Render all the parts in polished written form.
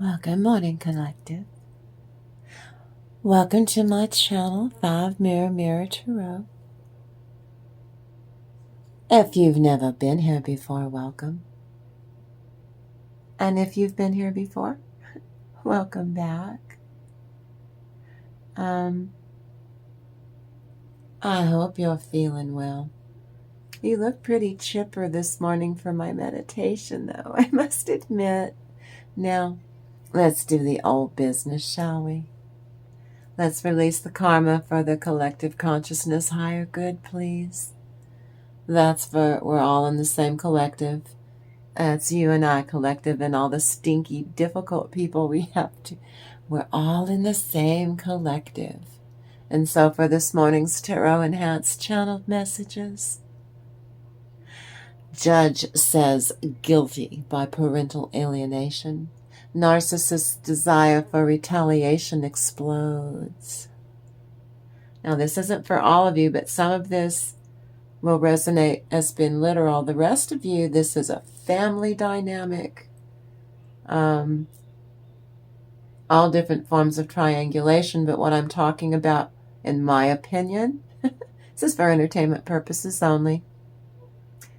Well, good morning, Collective. Welcome to my channel, 5 Mirror Tarot. If you've never been here before, welcome. And if you've been here before, welcome back. I hope you're feeling well. You look pretty chipper this morning for my meditation, though, I must admit. Now, let's do the old business, shall we? Let's release the karma for the collective consciousness higher good, please. That's for, we're all in the same collective. It's you and I collective and all the stinky, difficult people we have to. We're all in the same collective. And so for this morning's Tarot Enhanced channeled messages, Judge says guilty by parental alienation. Narcissist's desire for retaliation explodes. Now this isn't for all of you, but some of this will resonate as being literal. The rest of you, this is a family dynamic. All different forms of triangulation, but what I'm talking about, in my opinion, this is for entertainment purposes only.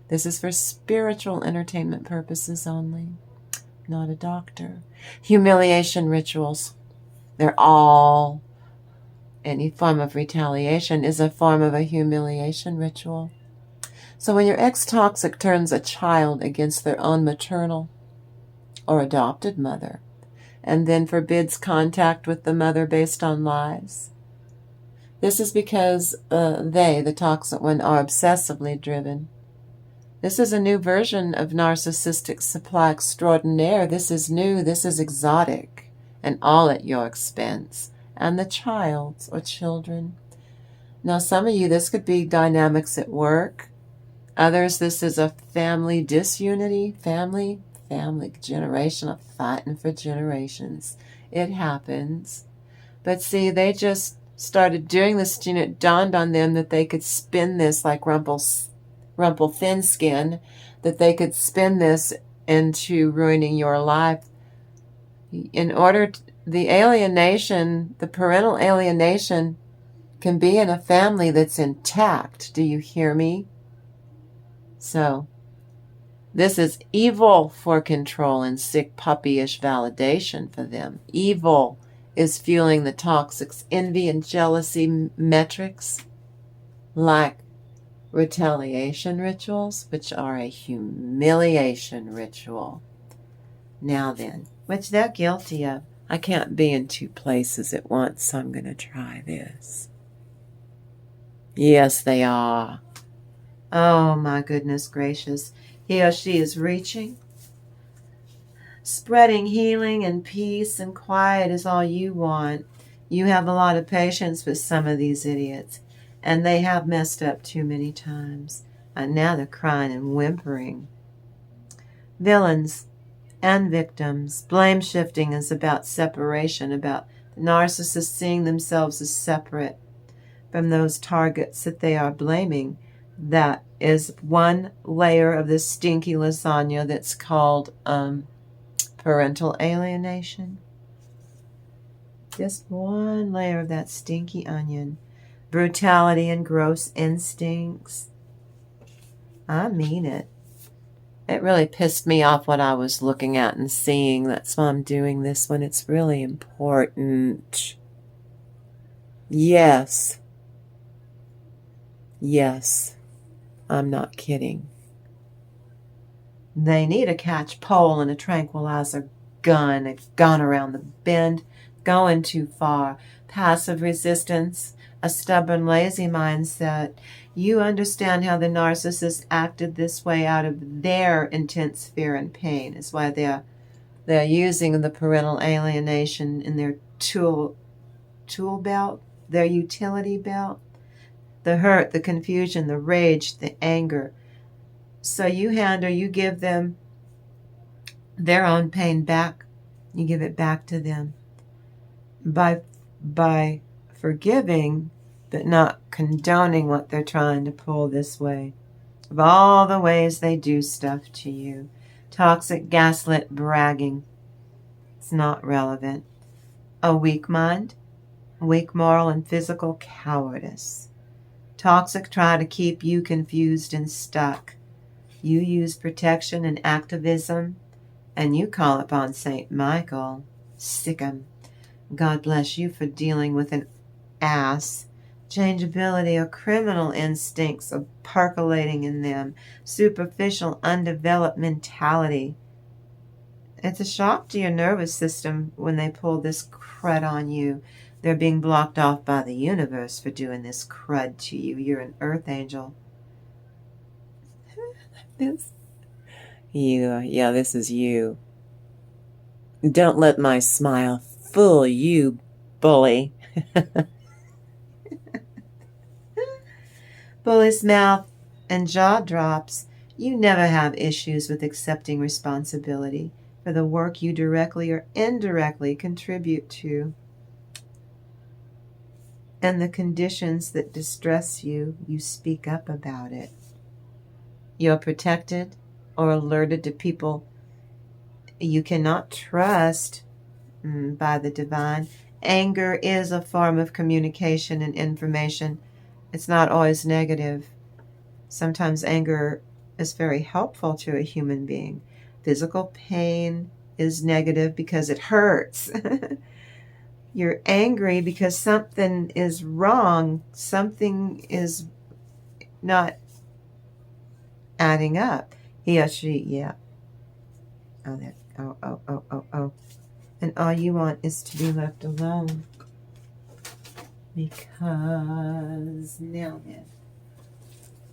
This is for spiritual entertainment purposes only. Not a doctor. Humiliation rituals. They're all, any form of retaliation is a form of a humiliation ritual. So when your ex-toxic turns a child against their own maternal or adopted mother, and then forbids contact with the mother based on lies, this is because they, the toxic one, are obsessively driven. This is a new version of narcissistic supply extraordinaire. This is new, this is exotic, and all at your expense, and the child's or children. Now some of you, this could be dynamics at work. Others, this is a family disunity, family, generational, fighting for generations. It happens. But see, they just started doing this, and it dawned on them that they could spin this like Rumple Thin Skin, that they could spin this into ruining your life. In order to, the alienation, the parental alienation can be in a family that's intact. Do you hear me? So, this is evil for control and sick puppyish validation for them. Evil is fueling the toxic's envy and jealousy metrics, like retaliation rituals, which are a humiliation ritual. Now then, which they're guilty of. I can't be in two places at once, so I'm going to try this. Yes, they are. Oh my goodness gracious. He or she is reaching. Spreading healing and peace and quiet is all you want. You have a lot of patience with some of these idiots, and they have messed up too many times. And now they're crying and whimpering. Villains and victims. Blame shifting is about separation, about the narcissist seeing themselves as separate from those targets that they are blaming. That is one layer of this stinky lasagna that's called parental alienation. Just one layer of that stinky onion. Brutality and gross instincts. I mean it. It really pissed me off what I was looking at and seeing. That's why I'm doing this when it's really important. Yes. Yes. I'm not kidding. They need a catch pole and a tranquilizer gun. They've gone around the bend, going too far. Passive resistance, a stubborn, lazy mindset. You understand how the narcissist acted this way out of their intense fear and pain. Is why they're using the parental alienation in their tool belt, their utility belt. The hurt, the confusion, the rage, the anger. So you give them their own pain back. You give it back to them by forgiving, but not condoning what they're trying to pull this way. Of all the ways they do stuff to you. Toxic gaslit bragging. It's not relevant. A weak mind, weak moral and physical cowardice. Toxic try to keep you confused and stuck. You use protection and activism, and you call upon St. Michael. Sick 'em. God bless you for dealing with an ass. Changeability or criminal instincts are percolating in them. Superficial, undeveloped mentality. It's a shock to your nervous system when they pull this crud on you. They're being blocked off by the universe for doing this crud to you. You're an earth angel. This is you. Don't let my smile fool you, bully. Bully's mouth and jaw drops. You never have issues with accepting responsibility for the work you directly or indirectly contribute to. And the conditions that distress you, you speak up about it. You're protected or alerted to people you cannot trust by the divine. Anger is a form of communication and information. It's not always negative. Sometimes anger is very helpful to a human being. Physical pain is negative because it hurts. You're angry because something is wrong. Something is not adding up. He or she, yeah. Oh. And all you want is to be left alone. Because now then.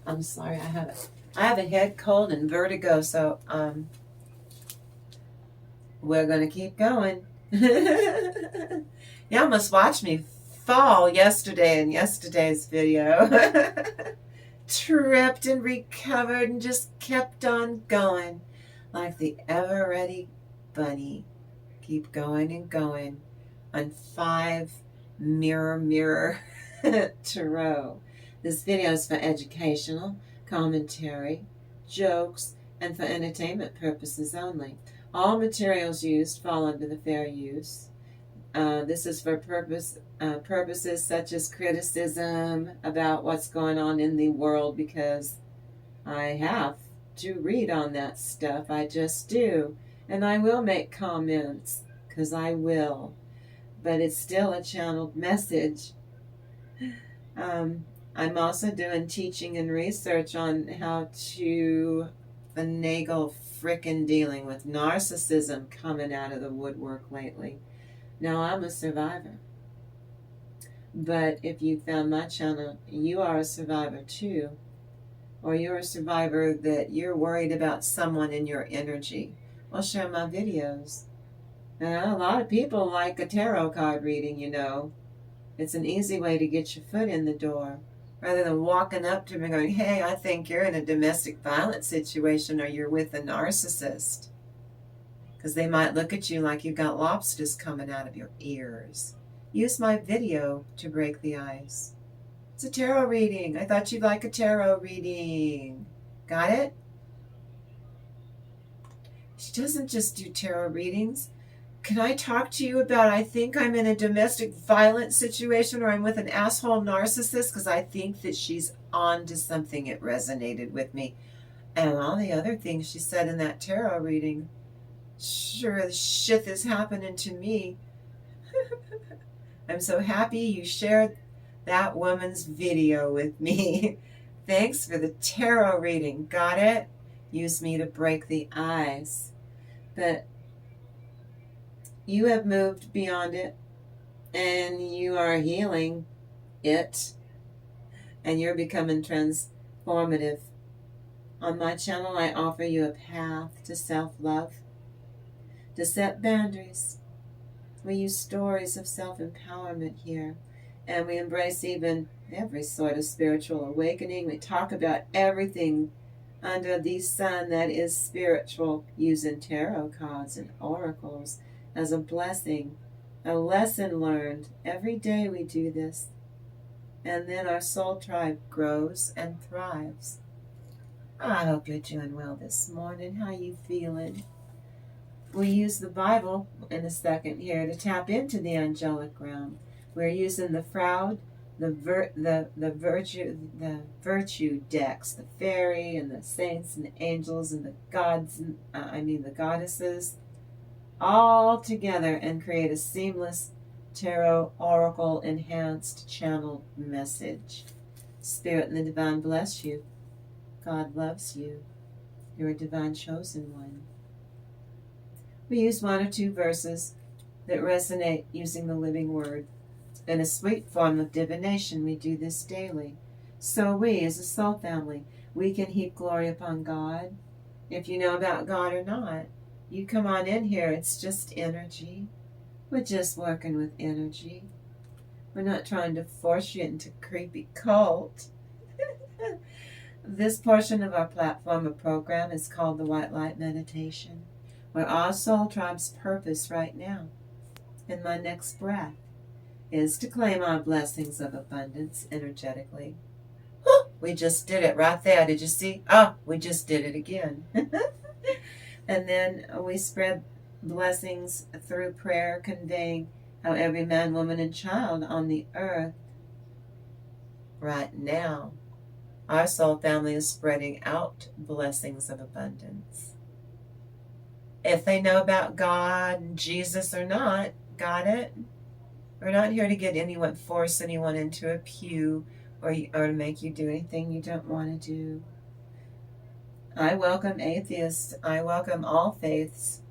I'm sorry, I have a head cold and vertigo, so we're gonna keep going. You almost watched me fall yesterday in yesterday's video. Tripped and recovered and just kept on going like the ever-ready bunny. Keep going and going on 5 mirror tarot. This video is for educational, commentary, jokes, and for entertainment purposes only. All materials used fall under the fair use. This is for purposes such as criticism about what's going on in the world, because I have to read on that stuff. I just do. And I will make comments, because I will. But it's still a channeled message. I'm also doing teaching and research on how to finagle frickin' dealing with narcissism coming out of the woodwork lately. Now, I'm a survivor. But if you found my channel, you are a survivor too. Or you're a survivor that you're worried about someone in your energy. Well, share my videos. A lot of people like a tarot card reading, you know. It's an easy way to get your foot in the door. Rather than walking up to them and going, hey, I think you're in a domestic violence situation or you're with a narcissist. Because they might look at you like you've got lobsters coming out of your ears. Use my video to break the ice. It's a tarot reading. I thought you'd like a tarot reading. Got it? She doesn't just do tarot readings. Can I talk to you about, I think I'm in a domestic violence situation or I'm with an asshole narcissist, because I think that she's on to something. It resonated with me. And all the other things she said in that tarot reading. Sure as shit is happening to me. I'm so happy you shared that woman's video with me. Thanks for the tarot reading. Got it? Use me to break the ice. But you have moved beyond it, and you are healing it, and you're becoming transformative. On my channel, I offer you a path to self-love, to set boundaries. We use stories of self-empowerment here, and we embrace even every sort of spiritual awakening. We talk about everything under the sun that is spiritual, using tarot cards and oracles as a blessing, a lesson learned. Every day we do this, and then our soul tribe grows and thrives. I hope you're doing well this morning. How you feeling? We use the Bible in a second here to tap into the angelic realm. We're using the Fraud, the virtue decks, the fairy and the saints and the angels and the gods, and, the goddesses, all together and create a seamless tarot oracle enhanced channeled message. Spirit and the divine bless you. God loves you. You're a divine chosen one. We use 1 or 2 verses that resonate using the living word. In a sweet form of divination, we do this daily. So we, as a soul family, we can heap glory upon God. If you know about God or not, you come on in here. It's just energy. We're just working with energy. We're not trying to force you into a creepy cult. This portion of our platform or program is called the White Light Meditation, where our soul tribe's purpose right now, in my next breath, is to claim our blessings of abundance energetically. We just did it right there. Did you see? We just did it again. And then we spread blessings through prayer, conveying how every man, woman, and child on the earth right now, our soul family is spreading out blessings of abundance. If they know about God and Jesus or not, got it? We're not here to get anyone, force anyone into a pew or to make you do anything you don't want to do. I welcome atheists. I welcome all faiths.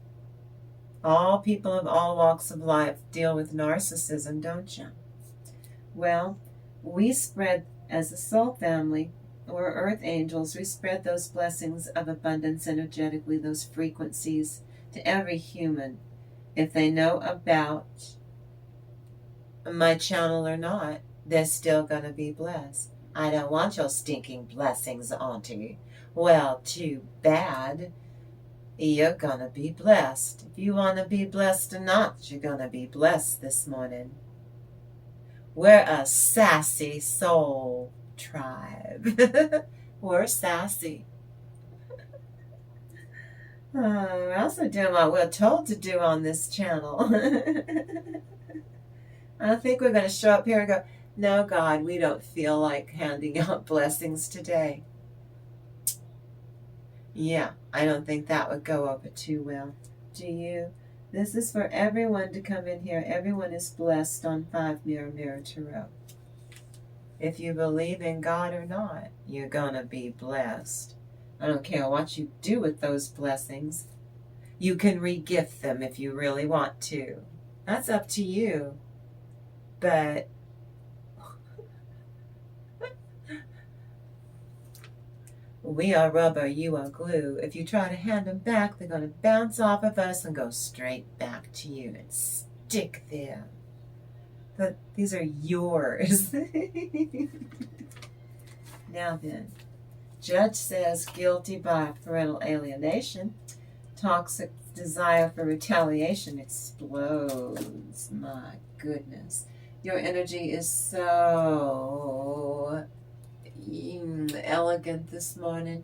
All people of all walks of life deal with narcissism, don't you? Well, we spread, as a soul family, we're earth angels, we spread those blessings of abundance energetically, those frequencies, to every human. If they know about my channel or not, they're still going to be blessed. I don't want your stinking blessings, Auntie. Well, too bad. You're going to be blessed. If you want to be blessed or not, you're going to be blessed this morning. We're a sassy soul tribe. We're sassy. We're also doing what we're told to do on this channel. I don't think we're going to show up here and go, no, God, we don't feel like handing out blessings today. Yeah, I don't think that would go over too well. Do you? This is for everyone to come in here. Everyone is blessed on 5 Mirror Tarot. If you believe in God or not, you're going to be blessed. I don't care what you do with those blessings. You can re-gift them if you really want to. That's up to you. But we are rubber, you are glue. If you try to hand them back, they're going to bounce off of us and go straight back to you and stick there. But these are yours. Now then, judge says guilty by parental alienation. Toxic desire for retaliation explodes. My goodness. Your energy is so elegant this morning.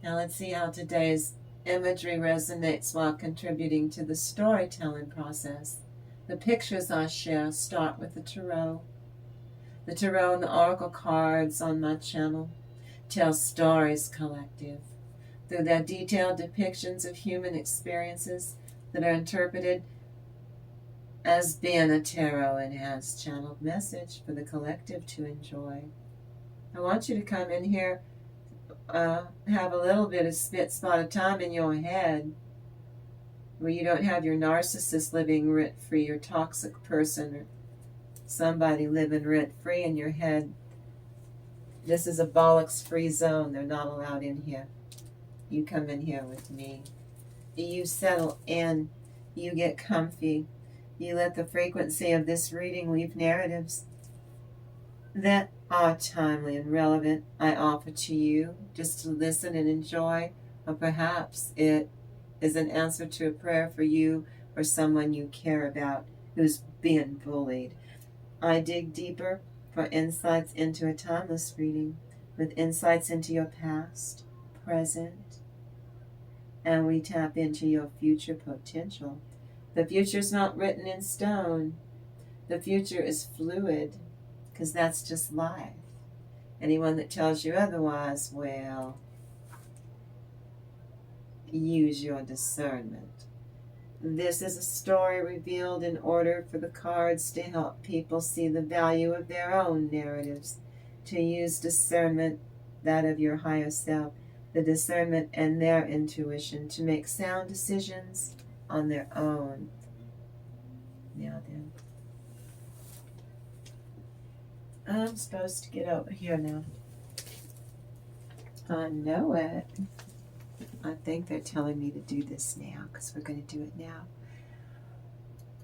Now let's see how today's imagery resonates while contributing to the storytelling process. The pictures I share start with the tarot. The tarot and the oracle cards on my channel tell stories collective through their detailed depictions of human experiences that are interpreted as being a tarot enhanced channeled message for the collective to enjoy. I want you to come in here, have a little bit of spot of time in your head where you don't have your narcissist living rent-free, your toxic person, or somebody living rent-free in your head. This is a bollocks-free zone. They're not allowed in here. You come in here with me. You settle in. You get comfy. You let the frequency of this reading weave narratives that are timely and relevant. I offer to you just to listen and enjoy, or perhaps it is an answer to a prayer for you or someone you care about who's being bullied. I dig deeper for insights into a timeless reading, with insights into your past, present, and we tap into your future potential. The future's not written in stone. The future is fluid, because that's just life. Anyone that tells you otherwise, well, use your discernment. This is a story revealed in order for the cards to help people see the value of their own narratives, to use discernment, that of your higher self, the discernment and their intuition, to make sound decisions on their own. Now then, I'm supposed to get over here now. I know it. I think they're telling me to do this now, because we're going to do it now.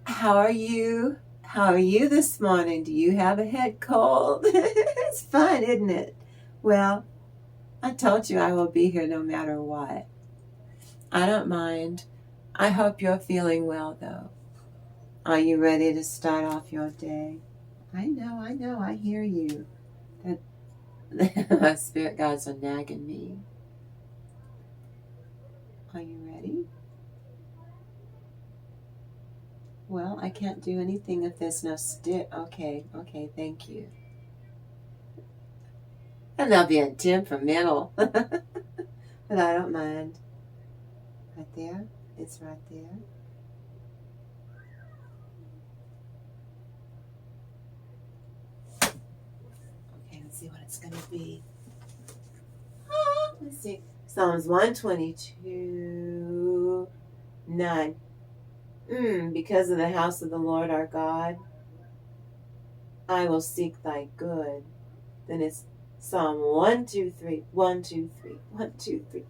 How are you? How are you this morning? Do you have a head cold? It's fun, isn't it? Well, I told you I will be here no matter what. I don't mind. I hope you're feeling well, though. Are you ready to start off your day? I know, I hear you. My spirit guides are nagging me. Are you ready? Well, I can't do anything if there's no stick. Okay, thank you. And they'll be temperamental. But I don't mind. Right there. It's right there. Okay, let's see what it's going to be. Let's see. Psalms 122, 9. Because of the house of the Lord our God, I will seek thy good. Then it's Psalm 1, 2, 3, 1, 2, 3, 1, 2, 3,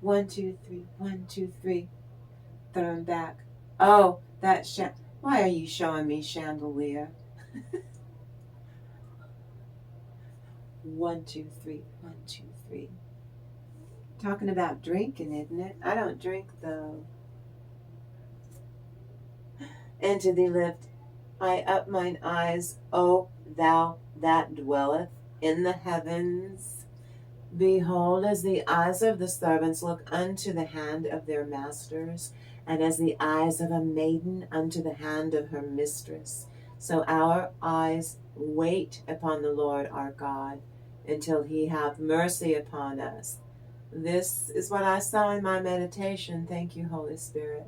1, 2, 3, 1, 2, 3. Throw them back. Oh, that why are you showing me chandelier? 1, 2, 3, 1, 2, 3. Talking about drinking, isn't it? I don't drink though. And to thee lift I up mine eyes, O thou that dwelleth in the heavens. Behold, as the eyes of the servants look unto the hand of their masters, and as the eyes of a maiden unto the hand of her mistress, so our eyes wait upon the Lord our God, until he have mercy upon us. This is what I saw in my meditation, thank you, Holy Spirit,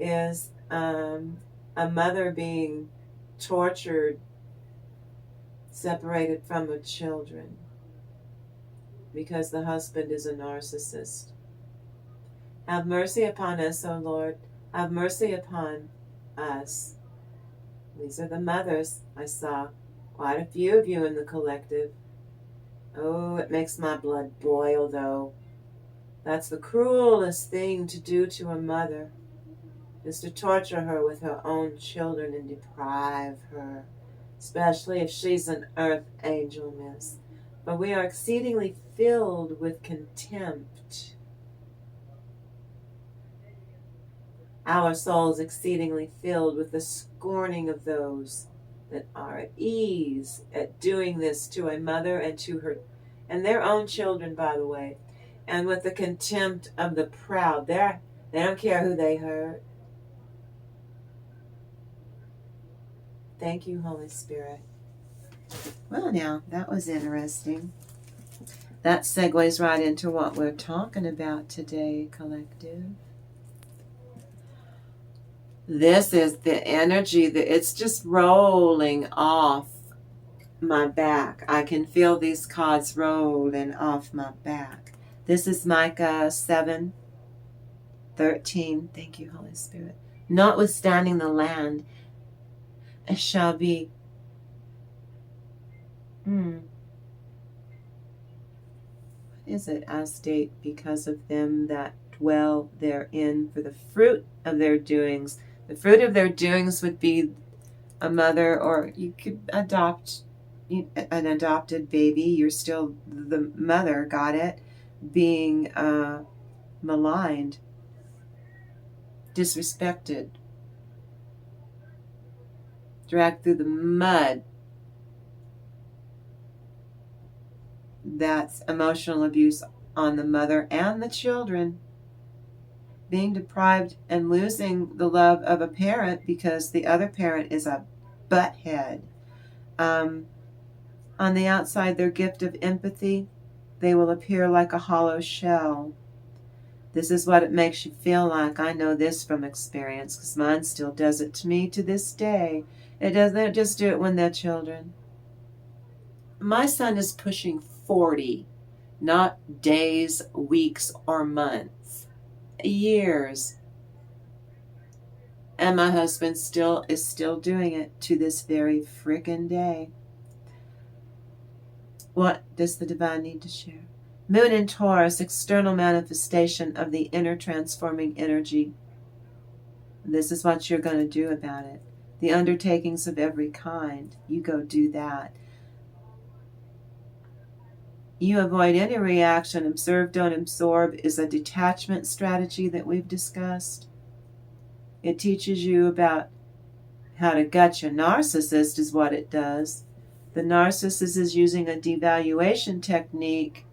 is a mother being tortured, separated from her children, because the husband is a narcissist. Have mercy upon us, O Lord. Have mercy upon us. These are the mothers I saw. Quite a few of you in the collective. Oh, it makes my blood boil, though. That's the cruelest thing to do to a mother, is to torture her with her own children and deprive her, especially if she's an earth angel, miss. But we are exceedingly filled with contempt. Our souls exceedingly filled with the scorning of those that are at ease at doing this to a mother and to her, and their own children, by the way, and with the contempt of the proud. They don't care who they hurt. Thank you, Holy Spirit. Well, now, that was interesting. That segues right into what we're talking about today, collective. This is the energy that it's just rolling off my back. I can feel these cards rolling off my back. This is Micah 7:13. Thank you, Holy Spirit. Notwithstanding the land shall be what is it? I state, because of them that dwell therein, for the fruit of their doings. The fruit of their doings would be a mother, or you could adopt an adopted baby. You're still the mother, got it? Being maligned, disrespected, dragged through the mud. That's emotional abuse on the mother and the children. being deprived and losing the love of a parent because the other parent is a butthead. On the outside, their gift of empathy, they will appear like a hollow shell. This is what it makes you feel like. I know this from experience because mine still does it to me to this day. It doesn't just do it when they're children. My son is pushing 40, not days, weeks, or months. Years. And my husband is still doing it to this very frickin' day. What does the divine need to share? Moon in Taurus, external manifestation of the inner transforming energy. This is what you're going to do about it. The undertakings of every kind. You go do that. You avoid any reaction. Observe, don't absorb is a detachment strategy that we've discussed. It teaches you about how to gut your narcissist is what it does. The narcissist is using a devaluation technique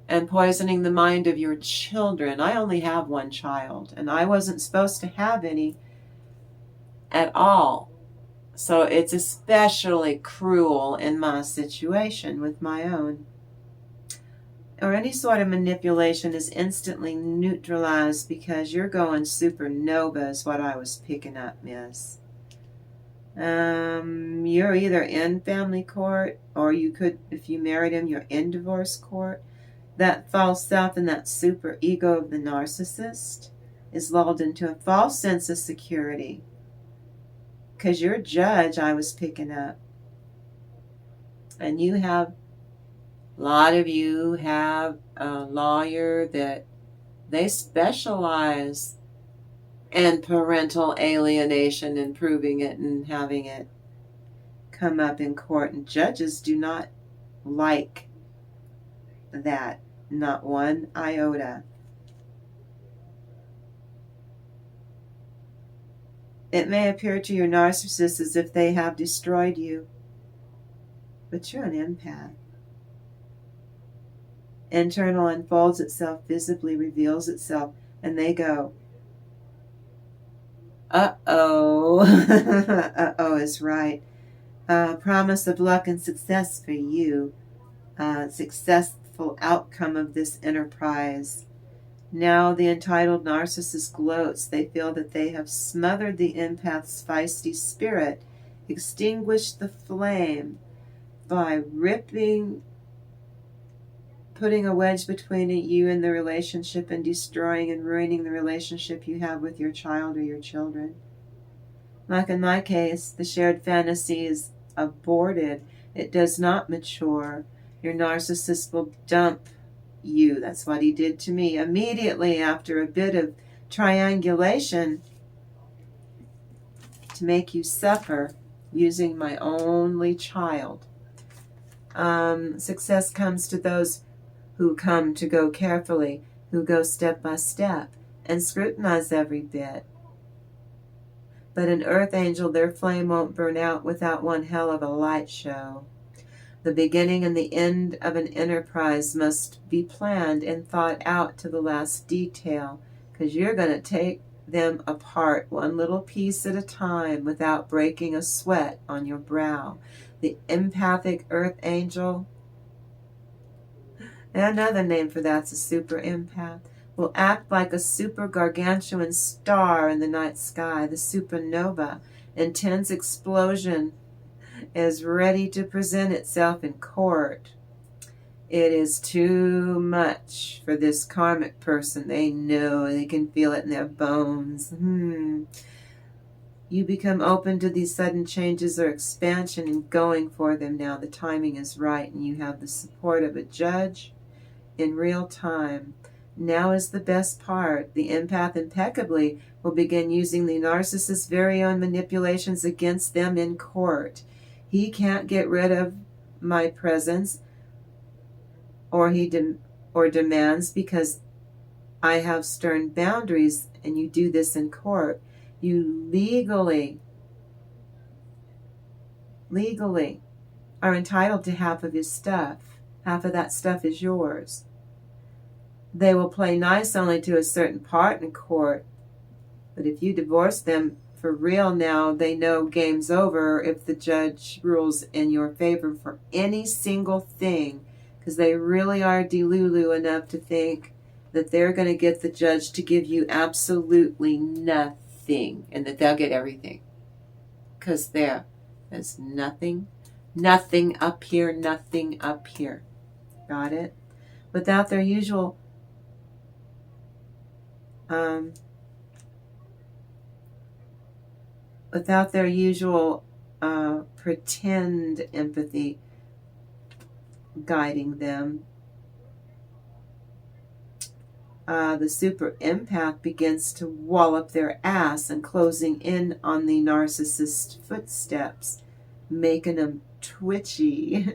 and poisoning the mind of your children. I only have one child, and I wasn't supposed to have any at all. So it's especially cruel in my situation with my own. Or any sort of manipulation is instantly neutralized because you're going supernova is what I was picking up, miss. You're either in family court, or you could, if you married him, you're in divorce court. That false self and that super ego of the narcissist is lulled into a false sense of security. Because you're a judge, I was picking up. And you have, a lot of you have a lawyer that they specialize in parental alienation and proving it and having it come up in court. And judges do not like that. Not one iota. It may appear to your narcissist as if they have destroyed you, but you're an empath. Internal unfolds itself, visibly reveals itself, and they go, uh-oh. Uh-oh is right. Promise of luck and success for you. Successful outcome of this enterprise. Now the entitled narcissist gloats. They feel that they have smothered the empath's feisty spirit, extinguished the flame by putting a wedge between you and the relationship and destroying and ruining the relationship you have with your child or your children. Like in my case, the shared fantasy is aborted. It does not mature. Your narcissist will dump you. That's what he did to me. Immediately after a bit of triangulation to make you suffer using my only child. Success comes to those who come to go carefully, who go step by step and scrutinize every bit. But an earth angel, their flame won't burn out without one hell of a light show. The beginning and the end of an enterprise must be planned and thought out to the last detail, because you're going to take them apart one little piece at a time without breaking a sweat on your brow. The empathic earth angel, and another name for that's a super empath, will act like a super gargantuan star in the night sky, the supernova. Intense explosion is ready to present itself in court. It is too much for this karmic person. They know, they can feel it in their bones. You become open to these sudden changes or expansion and going for them now. The timing is right, and you have the support of a judge in real time. Now is the best part. The empath impeccably will begin using the narcissist's very own manipulations against them in court. He can't get rid of my presence, or demands, because I have stern boundaries, and you do this in court. You legally are entitled to half of his stuff. Half of that stuff is yours. They will play nice only to a certain part in court. But if you divorce them for real now, they know game's over if the judge rules in your favor for any single thing, because they really are delulu enough to think that they're going to get the judge to give you absolutely nothing and that they'll get everything. Because there's nothing up here, nothing up here. Got it? Without their usual pretend empathy guiding them, the super empath begins to wallop their ass and closing in on the narcissist footsteps, making them twitchy.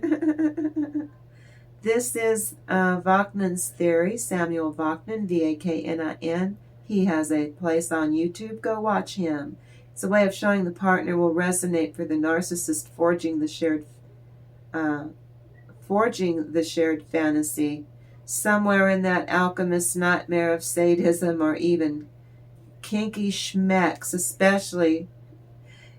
This is Vaknin's theory, Samuel Vaknin, Vaknin. He has a place on YouTube. Go watch him. It's a way of showing the partner will resonate for the narcissist, forging the shared fantasy. Somewhere in that alchemist nightmare of sadism or even kinky schmecks, especially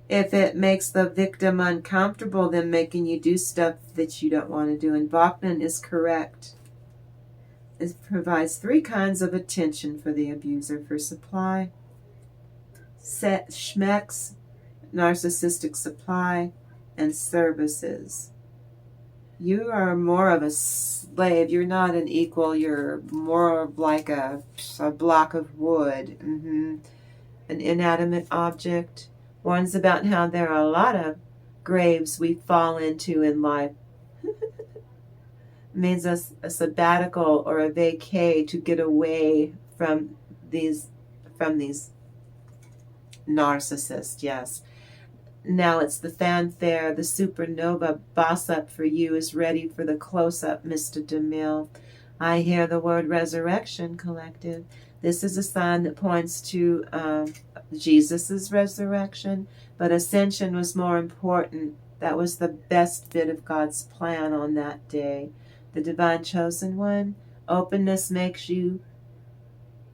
if it makes the victim uncomfortable, then making you do stuff that you don't want to do. And Vaknin is correct. It provides 3 kinds of attention for the abuser: for supply, schmecks, narcissistic supply, and services. You are more of a slave. You're not an equal. You're more like a block of wood, an inanimate object. One's about how there are a lot of graves we fall into in life. It means a sabbatical or a vacay to get away from these narcissists. Yes. Now it's the fanfare, the supernova boss-up for you is ready for the close-up, Mr. DeMille. I hear the word resurrection, collective. This is a sign that points to Jesus' resurrection, but ascension was more important. That was the best bit of God's plan on that day. The divine chosen one, openness makes you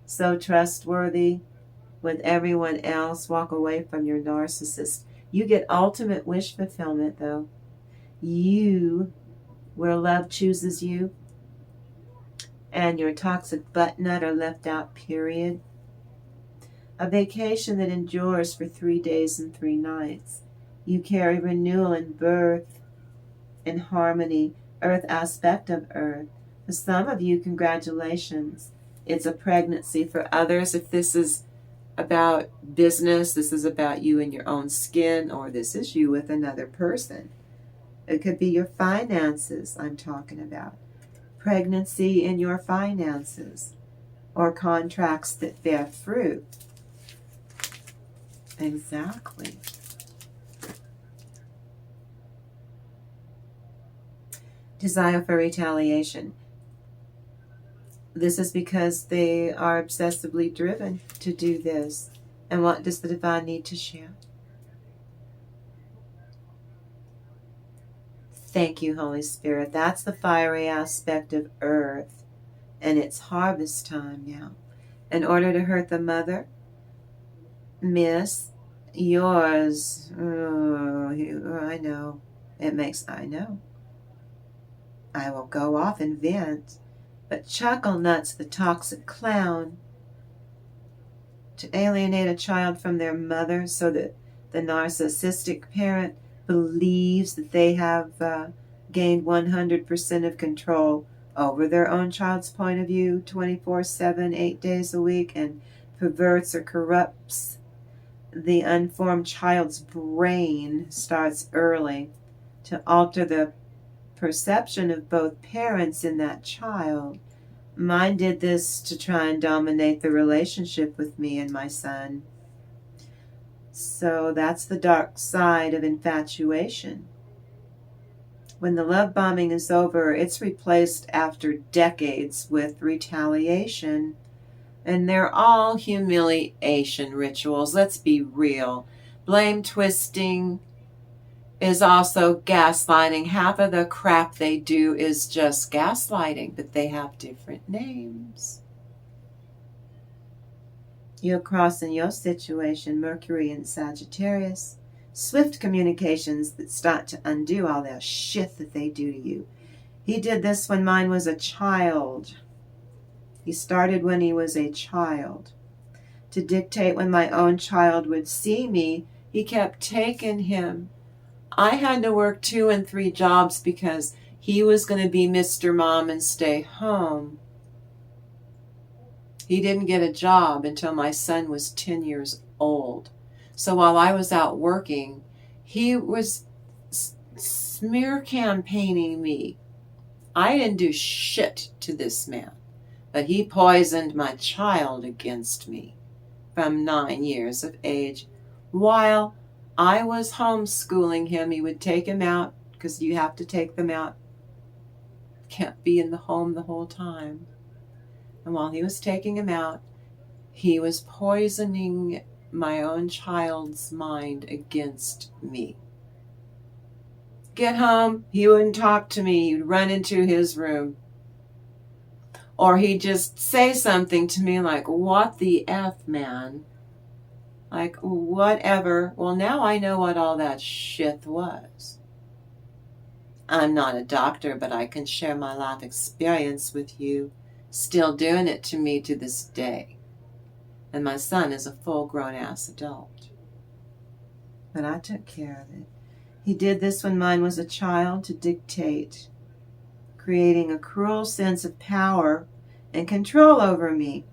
so trustworthy with everyone else. Walk away from your narcissist. You get ultimate wish fulfillment, though. You, where love chooses you, and your toxic butt nut are left out, period. A vacation that endures for 3 days and 3 nights. You carry renewal and birth and harmony, earth aspect of earth. For some of you, congratulations. It's a pregnancy. For others, if this is about business, this is about you and your own skin, or this is you with another person. It could be your finances I'm talking about. Pregnancy in your finances, or contracts that bear fruit. Exactly. Desire for retaliation. This is because they are obsessively driven to do this. And what does the divine need to share? Thank you, Holy Spirit. That's the fiery aspect of earth. And it's harvest time now. In order to hurt the mother, miss, yours, I know. I know. I will go off and vent. But Chuckle Nuts, the toxic clown, to alienate a child from their mother so that the narcissistic parent believes that they have gained 100% of control over their own child's point of view 24/7, 8 days a week, and perverts or corrupts the unformed child's brain, starts early to alter the perception of both parents in that child. Mine did this to try and dominate the relationship with me and my son. So that's the dark side of infatuation. When the love bombing is over, it's replaced after decades with retaliation. And they're all humiliation rituals. Let's be real. Blame twisting is also gaslighting. Half of the crap they do is just gaslighting, but they have different names. You'll cross in your situation Mercury and Sagittarius. Swift communications that start to undo all their shit that they do to you. He did this when mine was a child. He started when he was a child. To dictate when my own child would see me, he kept taking him. I had to work 2 and 3 jobs because he was going to be Mr. Mom and stay home. He didn't get a job until my son was 10 years old. So while I was out working, he was smear campaigning me. I didn't do shit to this man, but he poisoned my child against me from 9 years of age. While I was homeschooling him, he would take him out, because you have to take them out. Can't be in the home the whole time. And while he was taking him out, he was poisoning my own child's mind against me. Get home, he wouldn't talk to me. He'd run into his room. Or he'd just say something to me like, what the F, man? Like, whatever. Well, now I know what all that shit was. I'm not a doctor, but I can share my life experience with you. Still doing it to me to this day. And my son is a full-grown ass adult. But I took care of it. He did this when mine was a child to dictate, creating a cruel sense of power and control over me,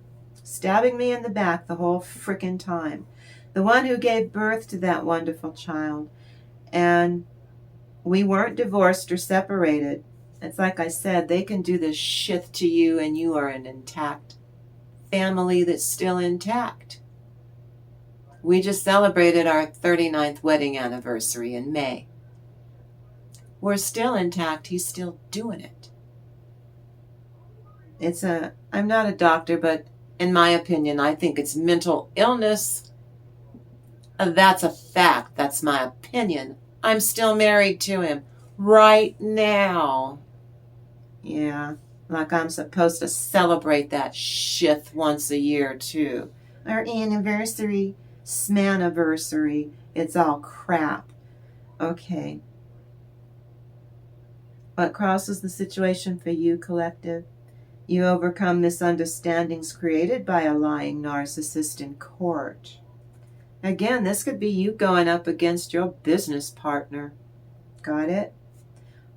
stabbing me in the back the whole frickin' time. The one who gave birth to that wonderful child. And we weren't divorced or separated. It's like I said, they can do this shit to you and you are an intact family that's still intact. We just celebrated our 39th wedding anniversary in May. We're still intact. He's still doing it. I'm not a doctor, but in my opinion, I think it's mental illness. That's a fact. That's my opinion. I'm still married to him right now. Yeah, like I'm supposed to celebrate that shit once a year too. Our anniversary, smaniversary, it's all crap. Okay. What crosses the situation for you, collective? You overcome misunderstandings created by a lying narcissist in court. Again, this could be you going up against your business partner. Got it?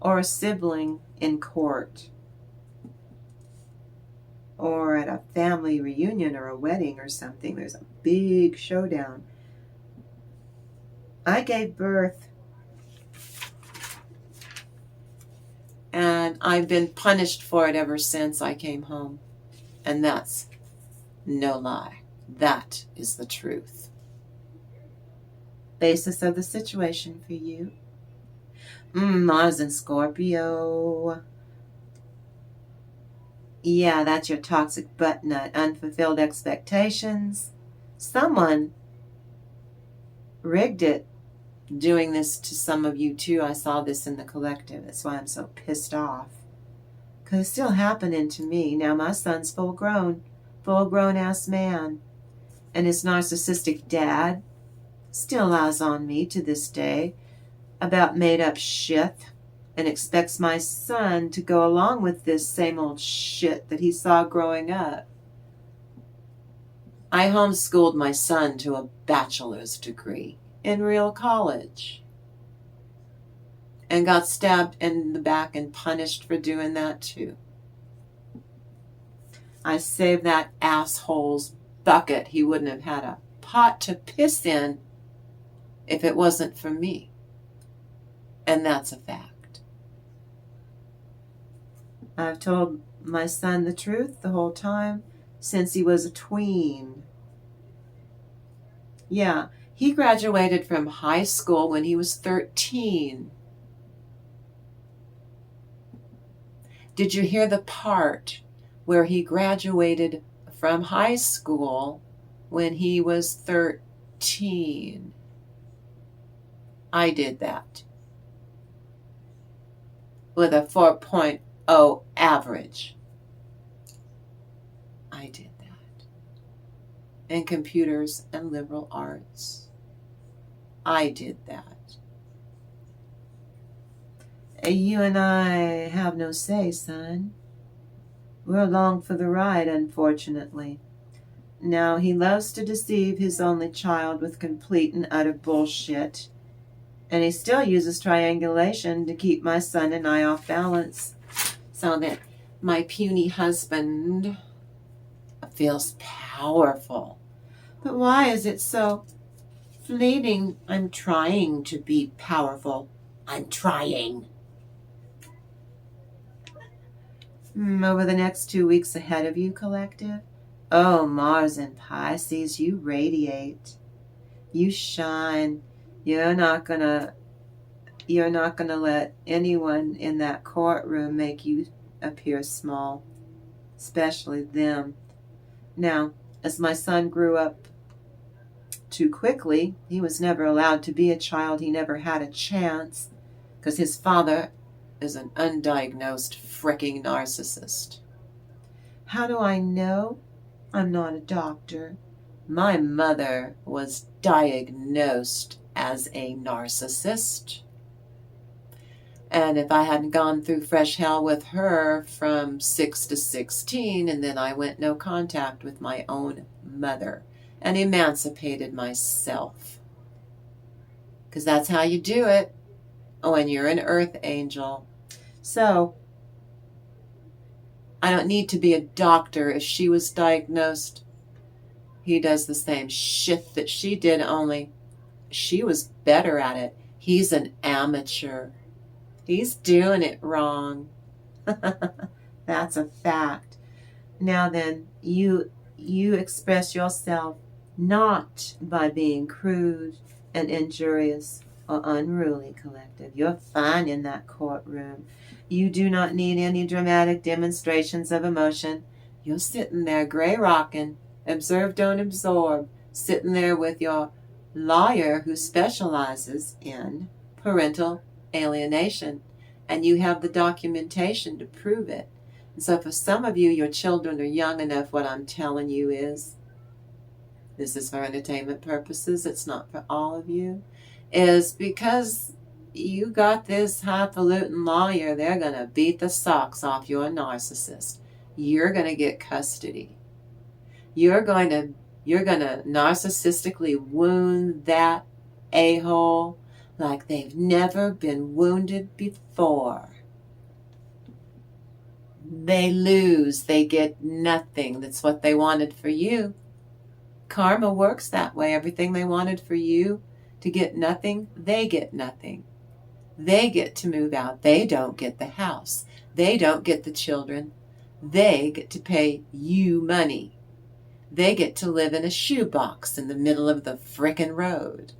Or a sibling in court. Or at a family reunion or a wedding or something. There's a big showdown. I gave birth. And I've been punished for it ever since I came home. And that's no lie. That is the truth. Basis of the situation for you. Mars and Scorpio. Yeah, that's your toxic butt nut. Unfulfilled expectations. Someone rigged it, doing this to some of you too. I saw this in the collective. That's why I'm so pissed off. Because it's still happening to me. Now my son's full grown ass man. And his narcissistic dad still lies on me to this day about made up shit and expects my son to go along with this same old shit that he saw growing up. I homeschooled my son to a bachelor's degree in real college and got stabbed in the back and punished for doing that too. I saved that asshole's bucket. He wouldn't have had a pot to piss in if it wasn't for me. And that's a fact. I've told my son the truth the whole time since he was a tween. Yeah, he graduated from high school when he was 13. Did you hear the part where he graduated from high school when he was 13? I did that. with a 4.0 average. I did that. In computers and liberal arts. I did that. You and I have no say, son. We're along for the ride, unfortunately. Now, he loves to deceive his only child with complete and utter bullshit. And he still uses triangulation to keep my son and I off balance, so that my puny husband feels powerful. But why is it so fleeting? I'm trying to be powerful. I'm trying. Over the next 2 weeks ahead of you, collective, oh, Mars and Pisces, you radiate. You shine. You're not gonna let anyone in that courtroom make you appear small, especially them. Now, as my son grew up too quickly, he was never allowed to be a child. He never had a chance because his father is an undiagnosed fricking narcissist. How do I know? I'm not a doctor. My mother was diagnosed as a narcissist. And if I hadn't gone through fresh hell with her from 6 to 16, and then I went no contact with my own mother and emancipated myself. Because that's how you do it when you're an earth angel. So, I don't need to be a doctor. If she was diagnosed, he does the same shit that she did, only she was better at it. He's an amateur. He's doing it wrong. That's a fact. Now then, you express yourself not by being crude and injurious or unruly, collective. You're fine in that courtroom. You do not need any dramatic demonstrations of emotion. You're sitting there gray rocking, observe, don't absorb, sitting there with your lawyer who specializes in parental alienation, and you have the documentation to prove it. And so for some of you, your children are young enough. What I'm telling you is, this is for entertainment purposes, it's not for all of you, is because you got this highfalutin lawyer, they're going to beat the socks off your narcissist. You're going to get custody. You're going to narcissistically wound that a-hole like they've never been wounded before. They lose. They get nothing. That's what they wanted for you. Karma works that way. Everything they wanted for you to get nothing, they get nothing. They get to move out. They don't get the house. They don't get the children. They get to pay you money. They get to live in a shoebox in the middle of the frickin' road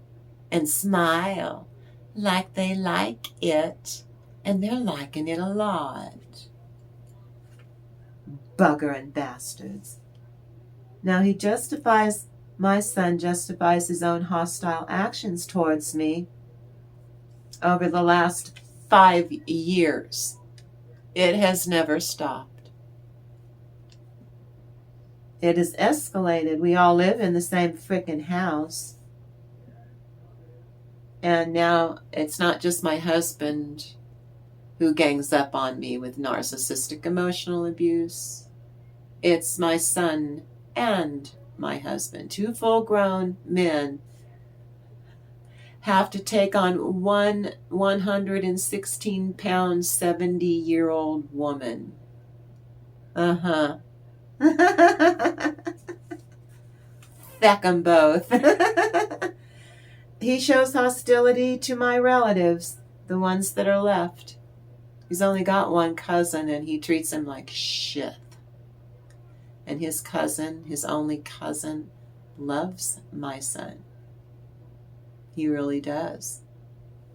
and smile like they like it, and they're liking it a lot. Bugger and bastards. Now my son justifies his own hostile actions towards me over the last 5 years. It has never stopped. It has escalated. We all live in the same frickin' house. And now it's not just my husband who gangs up on me with narcissistic emotional abuse. It's my son and my husband. 2 full-grown men have to take on one 116-pound, 70-year-old woman. Uh-huh. Feck 'em both. He shows hostility to my relatives, the ones that are left. He's only got one cousin, and he treats him like shit. And his cousin, his only cousin, loves my son. He really does.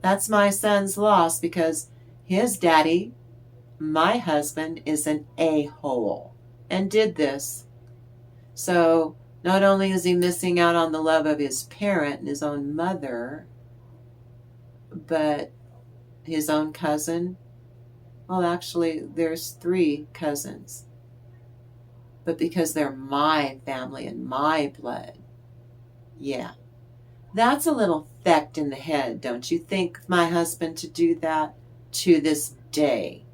That's my son's loss, because his daddy, my husband, is an a-hole and did this. So not only is he missing out on the love of his parent and his own mother, but his own cousin Well, actually, there's 3 cousins. But because they're my family and my blood, yeah. That's a little fecked in the head, don't you think, my husband, to do that to this day?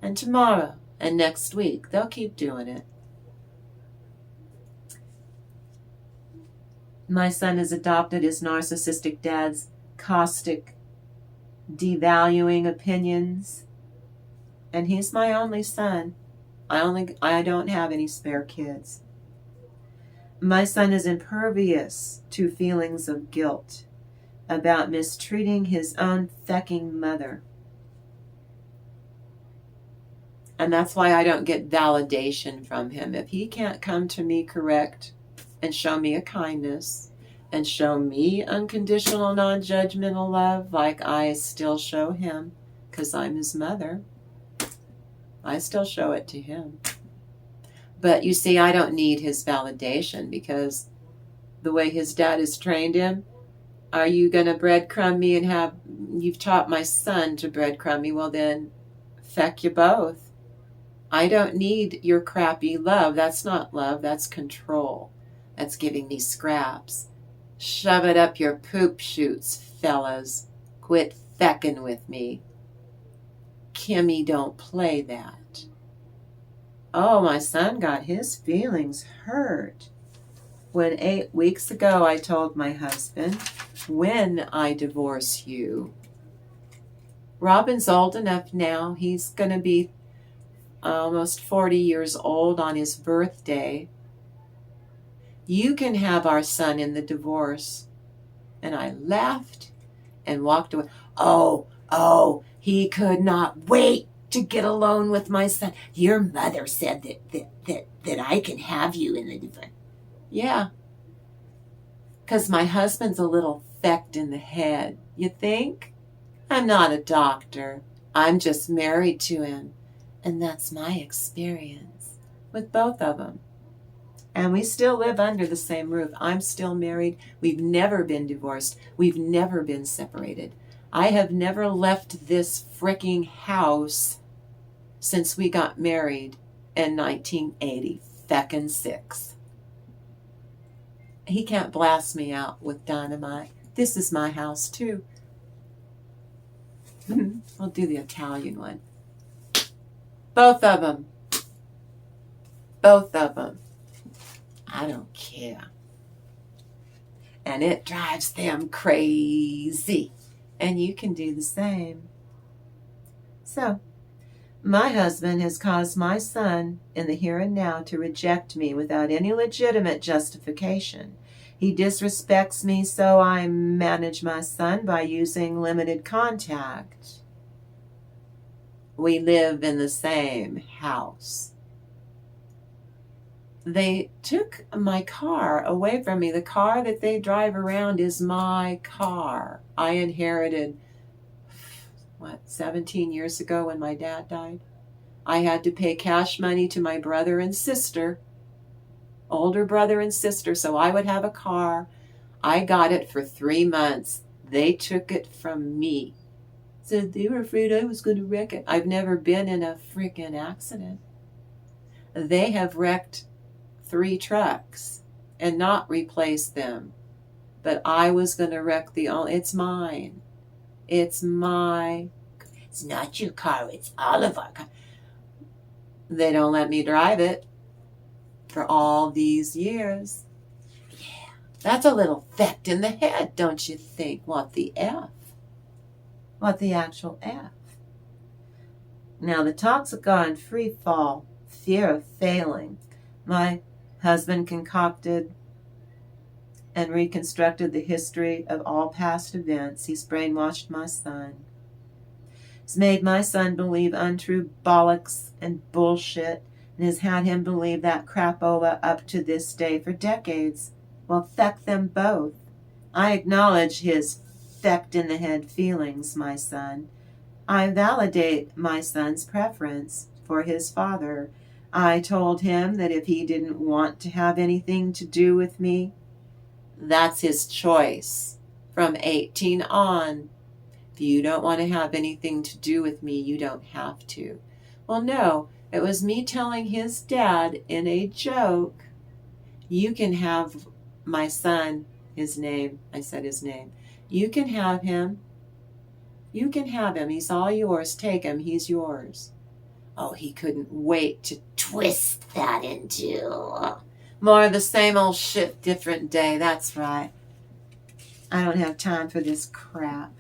And tomorrow and next week, they'll keep doing it. My son has adopted his narcissistic dad's caustic, devaluing opinions, and he's my only son. I don't have any spare kids. My son is impervious to feelings of guilt about mistreating his own fecking mother. And that's why I don't get validation from him. If he can't come to me correct and show me a kindness and show me unconditional, non-judgmental love like I still show him, because I'm his mother, I still show it to him. But you see, I don't need his validation, because the way his dad has trained him, are you going to breadcrumb me and you've taught my son to breadcrumb me? Well, then, feck you both. I don't need your crappy love. That's not love. That's control. That's giving me scraps. Shove it up your poop shoots, fellas. Quit fecking with me. Kimmy, don't play that. Oh, my son got his feelings hurt when 8 weeks ago I told my husband, when I divorce you, Robin's old enough now. He's going to be almost 40 years old on his birthday. You can have our son in the divorce. And I laughed and walked away. Oh, he could not wait to get alone with my son. Your mother said that I can have you in the divorce. Yeah. Because my husband's a little fecked in the head. You think? I'm not a doctor. I'm just married to him. And that's my experience with both of them. And we still live under the same roof. I'm still married. We've never been divorced. We've never been separated. I have never left this fricking house since we got married in 1986. He can't blast me out with dynamite. This is my house too. I'll do the Italian one. Both of them. Both of them. I don't care. And it drives them crazy. And you can do the same. So, my husband has caused my son in the here and now to reject me without any legitimate justification. He disrespects me, so I manage my son by using limited contact. We live in the same house. They took my car away from me. The car that they drive around is my car. I inherited, 17 years ago when my dad died. I had to pay cash money to my brother and sister, older brother and sister, so I would have a car. I got it for 3 months. They took it from me. Said they were afraid I was going to wreck it. I've never been in a freaking accident. They have wrecked 3 trucks and not replaced them. But I was going to wreck it's mine. It's not your car, it's all of our car. They don't let me drive it for all these years. Yeah, that's a little fecked in the head, don't you think? What the F? What the actual F? Now, the toxicon free fall, fear of failing. My husband concocted and reconstructed the history of all past events. He's brainwashed my son. He's made my son believe untrue bollocks and bullshit, and has had him believe that crapola up to this day for decades. Well, feck them both. I acknowledge his fecked in the head feelings, my son. I validate my son's preference for his father. I told him that if he didn't want to have anything to do with me, that's his choice from 18 on. If you don't want to have anything to do with me, you don't have to. Well, no, it was me telling his dad in a joke, you can have my son, his name, I said his name. You can have him. You can have him. He's all yours. Take him. He's yours. Oh, he couldn't wait to twist that into more of the same old shit, different day. That's right. I don't have time for this crap.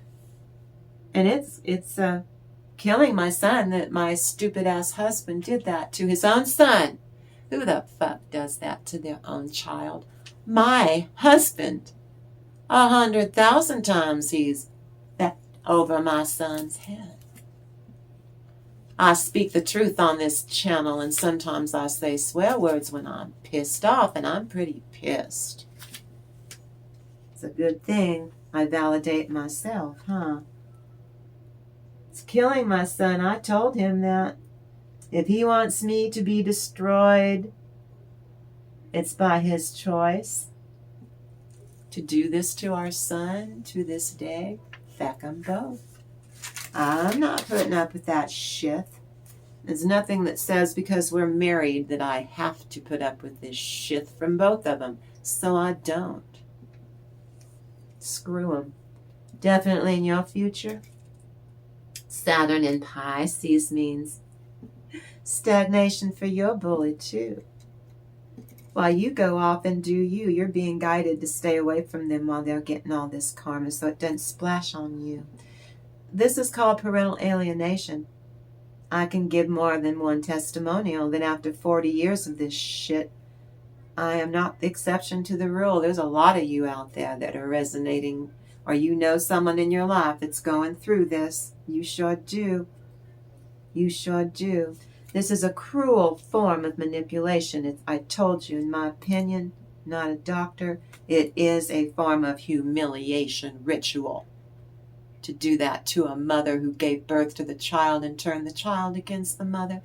And it's killing my son that my stupid-ass husband did that to his own son. Who the fuck does that to their own child? My husband. 100,000 times he's that over my son's head. I speak the truth on this channel, and sometimes I say swear words when I'm pissed off, and I'm pretty pissed. It's a good thing I validate myself, huh? It's killing my son. I told him that. If he wants me to be destroyed, it's by his choice. To do this to our son to this day, feck 'em both. I'm not putting up with that shit. There's nothing that says because we're married that I have to put up with this shit from both of them, so I don't. Screw them. Definitely in your future. Saturn in Pisces means stagnation for your bully too. While you go off and do you, you're being guided to stay away from them while they're getting all this karma so it doesn't splash on you. This is called parental alienation. I can give more than one testimonial that after 40 years of this shit, I am not the exception to the rule. There's a lot of you out there that are resonating, or you know someone in your life that's going through this. You sure do. You sure do. This is a cruel form of manipulation. I told you, in my opinion, not a doctor, it is a form of humiliation ritual. To do that to a mother who gave birth to the child and turn the child against the mother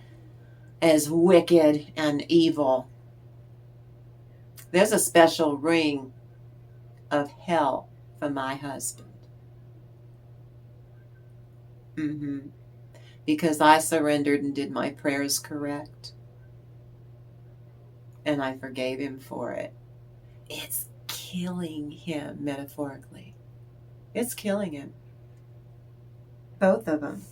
is wicked and evil. There's a special ring of hell for my husband. Because I surrendered and did my prayers correct. And I forgave him for it. It's killing him, metaphorically. It's killing him. Both of them.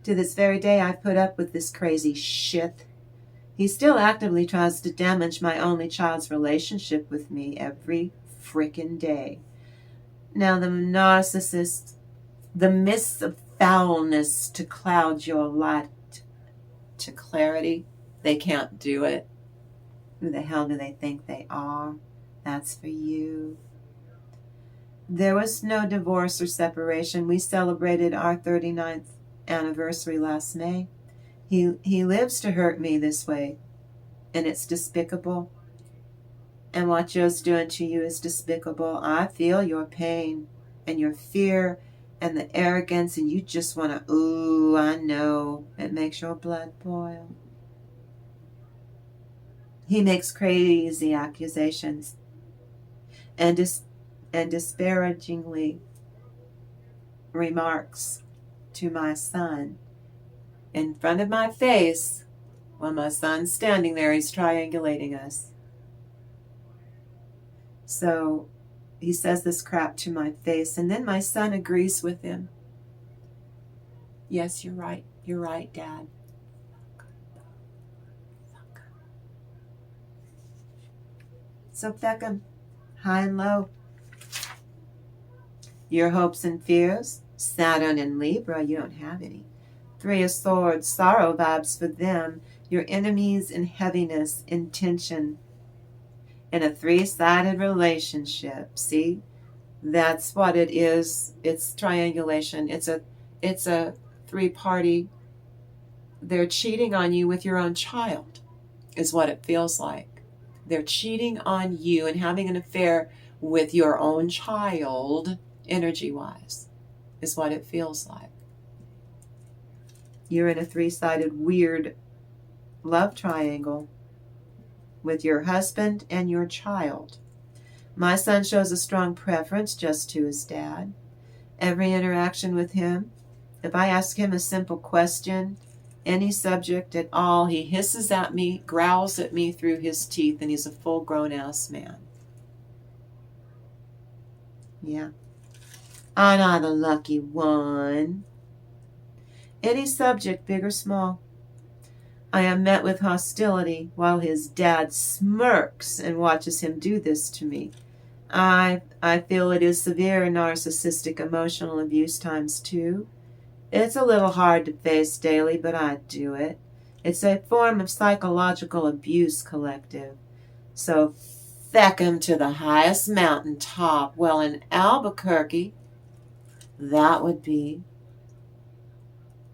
To this very day, I put up with this crazy shit. He still actively tries to damage my only child's relationship with me every frickin' day. Now, the narcissist, the mists of foulness to cloud your light to clarity, they can't do it. Who the hell do they think they are? That's for you. There was no divorce or separation. We celebrated our 39th anniversary last May. He lives to hurt me this way, and it's despicable. And what Joe's doing to you is despicable. I feel your pain and your fear and the arrogance, and you just want to, ooh, I know. It makes your blood boil. He makes crazy accusations and disparagingly remarks to my son in front of my face. When my son's standing there, he's triangulating us. So he says this crap to my face, and then my son agrees with him. Yes, you're right. You're right, Dad. So feck him, high and low. Your hopes and fears, Saturn and Libra, you don't have any. 3 of Swords, sorrow vibes for them. Your enemies in heaviness, in tension. In a 3-sided relationship. See? That's what it is. It's triangulation. It's a 3-party. They're cheating on you with your own child, is what it feels like. They're cheating on you and having an affair with your own child, energy-wise, is what it feels like. You're in a 3-sided weird love triangle with your husband and your child. My son shows a strong preference just to his dad. Every interaction with him, if I ask him a simple question, any subject at all, he hisses at me, growls at me through his teeth, and he's a full-grown ass man. Yeah. I'm not the lucky one. Any subject, big or small, I am met with hostility while his dad smirks and watches him do this to me. I feel it is severe narcissistic emotional abuse times 2. It's a little hard to face daily, but I do it. It's a form of psychological abuse, collective. So feck him to the highest mountain top. Well, in Albuquerque, that would be,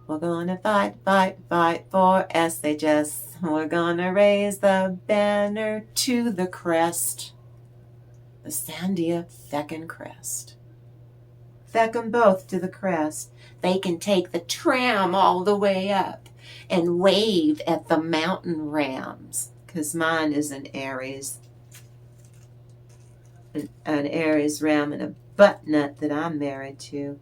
we're gonna fight, fight, fight for SHS. We're gonna raise the banner to the crest. The Sandia feckin' crest. Feck 'em both to the crest. They can take the tram all the way up and wave at the mountain rams. Because mine is an Aries. An Aries ram and a butt nut that I'm married to.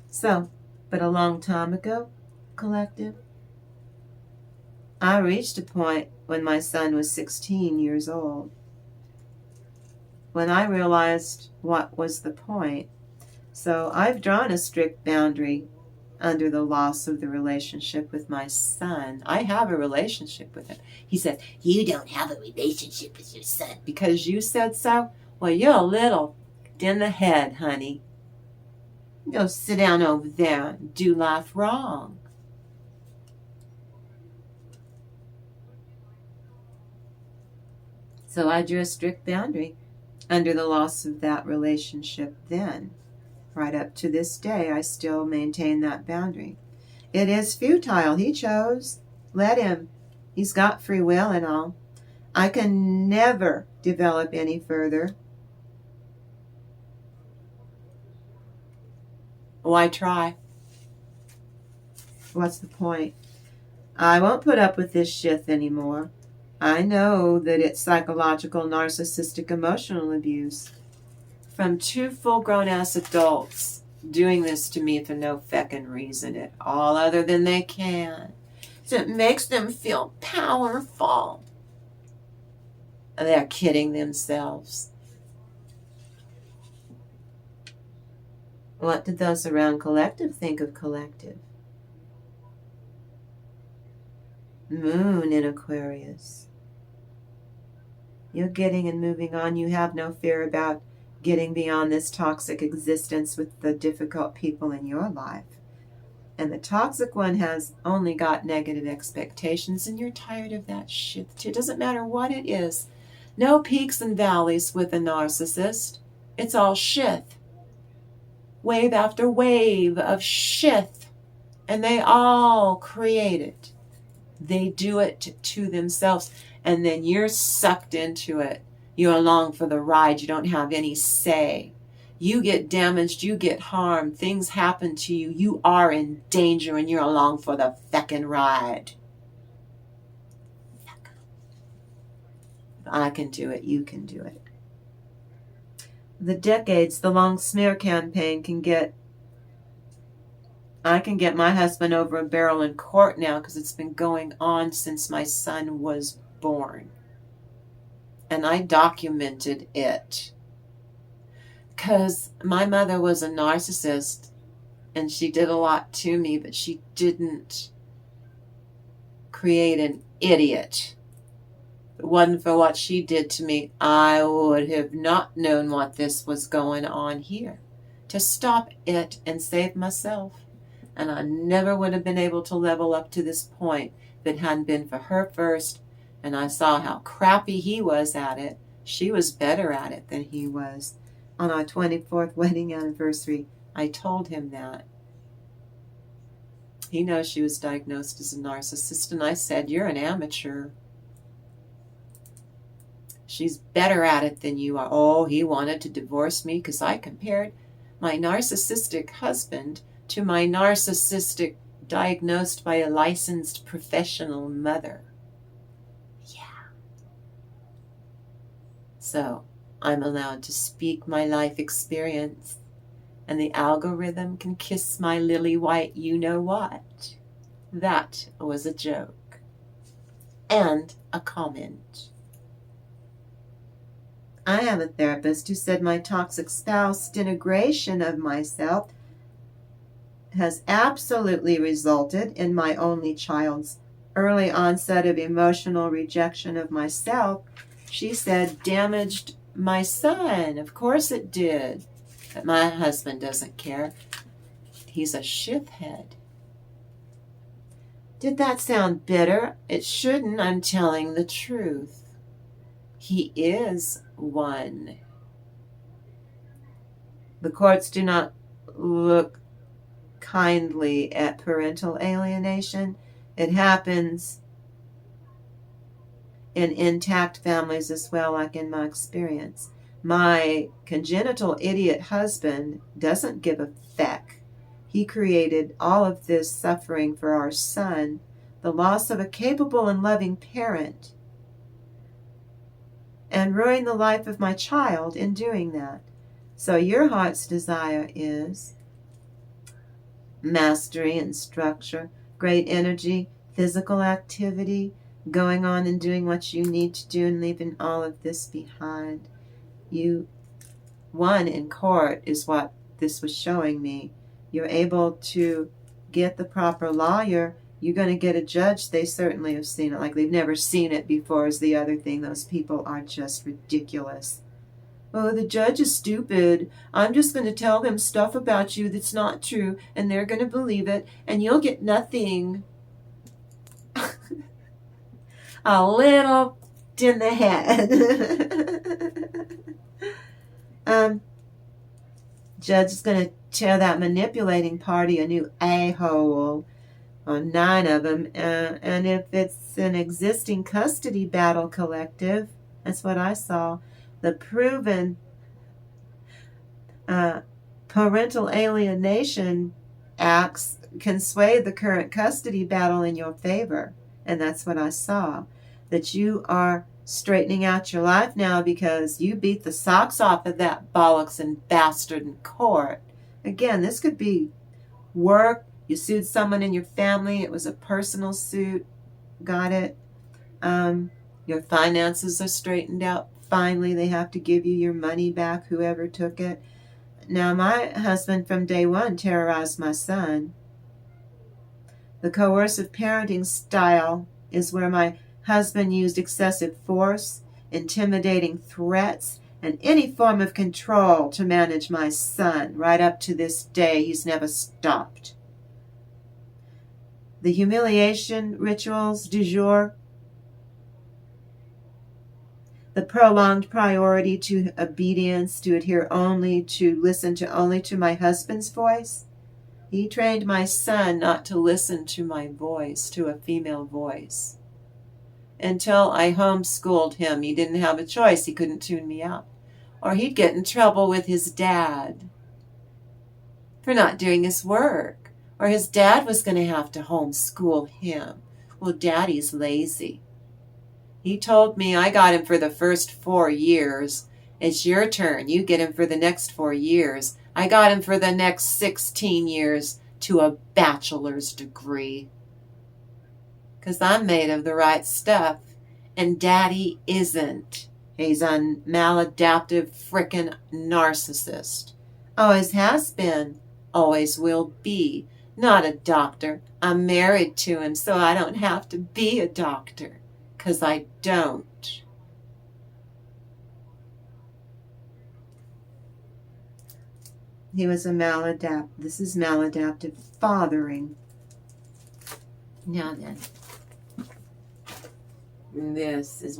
So, but a long time ago, collective, I reached a point when my son was 16 years old, when I realized what was the point. So I've drawn a strict boundary under the loss of the relationship with my son. I have a relationship with him. He says, you don't have a relationship with your son because you said so? Well, you're a little in the head, honey. Go sit down over there and do life wrong. So I drew a strict boundary under the loss of that relationship then. Right up to this day, I still maintain that boundary. It is futile. He chose. Let him. He's got free will and all. I can never develop any further. Why try? What's the point? I won't put up with this shit anymore. I know that it's psychological, narcissistic, emotional abuse from 2 full-grown ass adults doing this to me for no feckin' reason at all other than they can. So it makes them feel powerful. They're kidding themselves. What did those around collective think of collective? Moon in Aquarius. You're getting and moving on. You have no fear about getting beyond this toxic existence with the difficult people in your life. And the toxic one has only got negative expectations, and you're tired of that shit. It doesn't matter what it is. No peaks and valleys with a narcissist. It's all shit. Wave after wave of shit. And they all create it. They do it to themselves. And then you're sucked into it. You're along for the ride. You don't have any say. You get damaged. You get harmed. Things happen to you. You are in danger and you're along for the feckin' ride. If I can do it, you can do it. The decades, the long smear campaign I can get my husband over a barrel in court now because it's been going on since my son was born. And I documented it. Because my mother was a narcissist and she did a lot to me, but she didn't create an idiot. If it wasn't for what she did to me, I would have not known what this was going on here. To stop it and save myself. And I never would have been able to level up to this point if it hadn't been for her first. And I saw how crappy he was at it. She was better at it than he was. On our 24th wedding anniversary, I told him that. He knows she was diagnosed as a narcissist, and I said, you're an amateur. She's better at it than you are. Oh, he wanted to divorce me because I compared my narcissistic husband to my narcissistic, diagnosed by a licensed professional mother. Yeah. So I'm allowed to speak my life experience. and the algorithm can kiss my lily white you-know-what. That was a joke. And a comment. I have a therapist who said my toxic spouse denigration of myself has absolutely resulted in my only child's early onset of emotional rejection of myself. She said damaged my son. Of course it did. But my husband doesn't care. He's a shithead. Did that sound bitter? It shouldn't. I'm telling the truth. He is one. The courts do not look kindly at parental alienation. It happens in intact families as well, like in my experience. My congenital idiot husband doesn't give a feck. He created all of this suffering for our son, the loss of a capable and loving parent, and ruined the life of my child in doing that. So your heart's desire is mastery and structure, great energy, physical activity, going on and doing what you need to do and leaving all of this behind. You won in court is what this was showing me. You're able to get the proper lawyer. You're going to get a judge. They certainly have seen it. Like they've never seen it before is the other thing. Those people are just ridiculous. Oh, the judge is stupid. I'm just going to tell them stuff about you that's not true, and they're going to believe it, and you'll get nothing. A little in the head. Judge is going to tell that manipulating party a new a-hole, or 9 of them, and if it's an existing custody battle collective, that's what I saw, the proven parental alienation acts can sway the current custody battle in your favor. And that's what I saw. That you are straightening out your life now because you beat the socks off of that bollocks and bastard in court. Again, this could be work. You sued someone in your family. It was a personal suit. Got it. Your finances are straightened out. Finally, they have to give you your money back, whoever took it. Now, my husband from day one terrorized my son. The coercive parenting style is where my husband used excessive force, intimidating threats, and any form of control to manage my son. Right up to this day, he's never stopped. The humiliation rituals du jour, the prolonged priority to obedience, to adhere only, to listen to only to my husband's voice. He trained my son not to listen to my voice, to a female voice. Until I homeschooled him, he didn't have a choice. He couldn't tune me out. Or he'd get in trouble with his dad for not doing his work. Or his dad was going to have to homeschool him. Well, Daddy's lazy. He told me I got him for the first 4 years. It's your turn. You get him for the next 4 years. I got him for the next 16 years to a bachelor's degree. Because I'm made of the right stuff. And Daddy isn't. He's a maladaptive frickin' narcissist. Always has been. Always will be. Not a doctor. I'm married to him, so I don't have to be a doctor. Because I don't. He was a maladaptive. This is maladaptive fathering. Now then. This is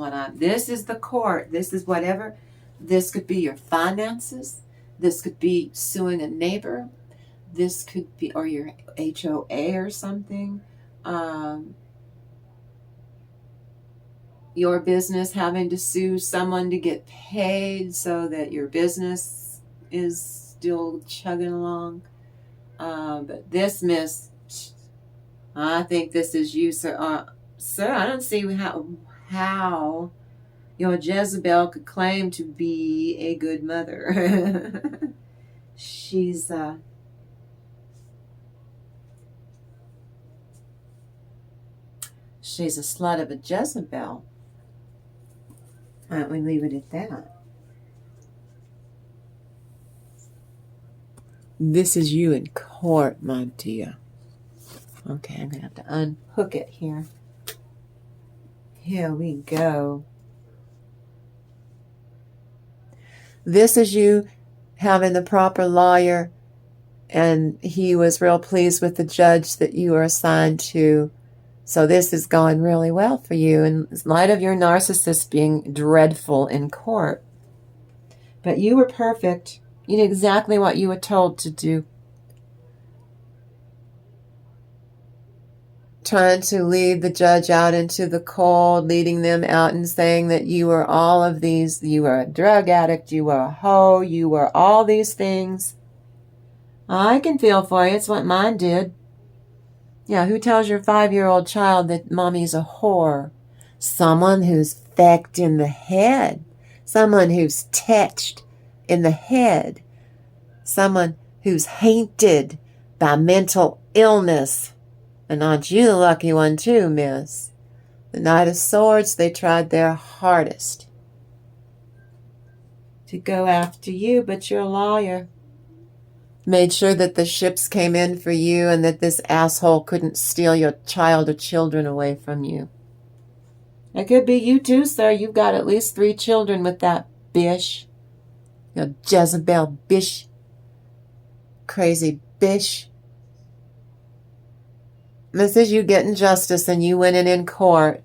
the court. This is whatever. This could be your finances. This could be suing a neighbor. This could be, or your HOA or something. Your business having to sue someone to get paid so that your business is still chugging along. But this, miss, I think this is you, sir. Sir, I don't see how your Jezebel could claim to be a good mother. she's she's a slut of a Jezebel. Why don't we leave it at that? This is you in court, my dear. Okay, I'm going to have to unhook it here. Here we go. This is you having the proper lawyer, and he was real pleased with the judge that you were assigned to. So this is going really well for you in light of your narcissist being dreadful in court. But you were perfect. You did exactly what you were told to do. Trying to lead the judge out into the cold, leading them out and saying that you were all of these. You were a drug addict, you were a hoe, you were all these things. I can feel for you. It's what mine did. Yeah, who tells your 5-year-old child that mommy's a whore? Someone who's fecked in the head. Someone who's touched in the head. Someone who's haunted by mental illness. And aren't you the lucky one too, miss? The Knight of Swords, they tried their hardest to go after you, but your lawyer made sure that the ships came in for you and that this asshole couldn't steal your child or children away from you. It could be you too, sir. You've got at least 3 children with that bish. Your Jezebel bish. Crazy bish. This is you getting justice and you winning in court.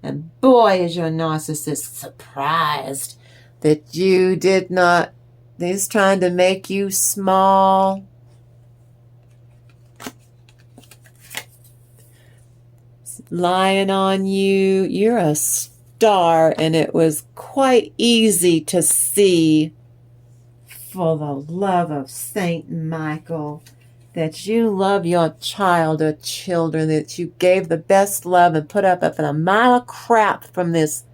And boy, is your narcissist surprised that you did not. He's trying to make you small. Lying on you. You're a star, and it was quite easy to see, for the love of Saint Michael, that you love your child or children, that you gave the best love and put up with a mile of crap from this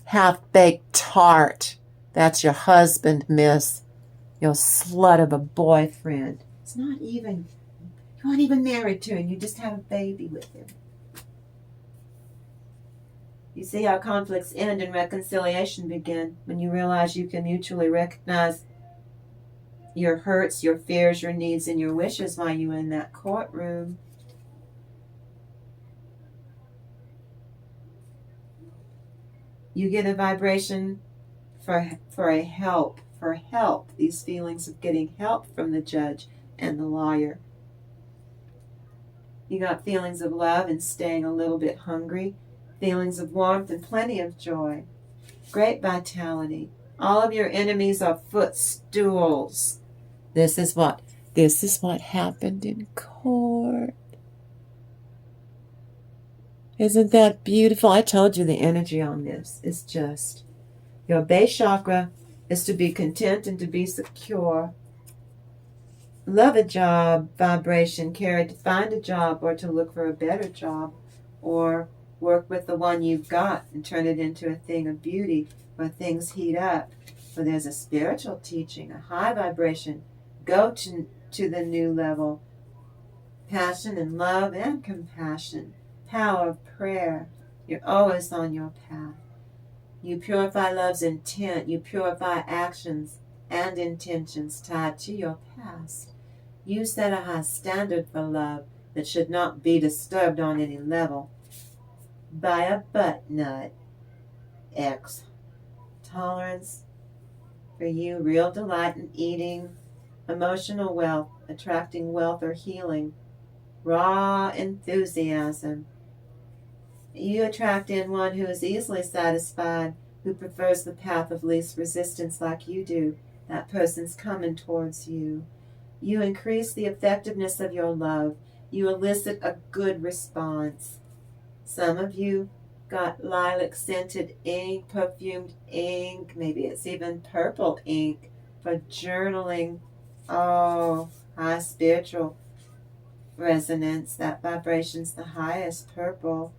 half-baked tart. That's your husband, miss. Your slut of a boyfriend. It's not even, you weren't even married to him. You just had a baby with him. You see how conflicts end and reconciliation begin when you realize you can mutually recognize your hurts, your fears, your needs, and your wishes while you're in that courtroom. You get a vibration for help. These feelings of getting help from the judge and the lawyer. You got feelings of love and staying a little bit hungry. Feelings of warmth and plenty of joy. Great vitality. All of your enemies are footstools. This is what happened in court. Isn't that beautiful? I told you the energy on this is just, your base chakra is to be content and to be secure. Love a job, vibration, care to find a job or to look for a better job, or work with the one you've got and turn it into a thing of beauty where things heat up, where there's a spiritual teaching, a high vibration. Go to the new level. Passion and love and compassion. Power of prayer. You're always on your path. You purify love's intent. You purify actions and intentions tied to your past. You set a high standard for love that should not be disturbed on any level by a butt nut. X. Tolerance for you, real delight in eating, emotional wealth, attracting wealth or healing, raw enthusiasm. You attract in one who is easily satisfied, who prefers the path of least resistance like you do. That person's coming towards you. You increase the effectiveness of your love. You elicit a good response. Some of you got lilac-scented ink, perfumed ink, maybe it's even purple ink for journaling. Oh, high spiritual resonance. That vibration's the highest, purple.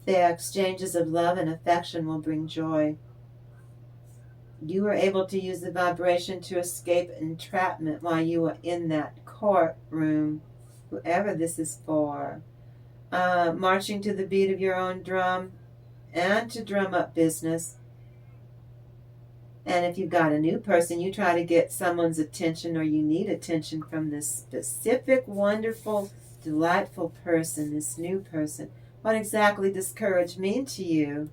Their exchanges of love and affection will bring joy. You were able to use the vibration to escape entrapment while you were in that courtroom, whoever this is for. Marching to the beat of your own drum and to drum up business. And if you've got a new person, you try to get someone's attention, or you need attention from this specific, wonderful, delightful person, this new person. What exactly does courage mean to you?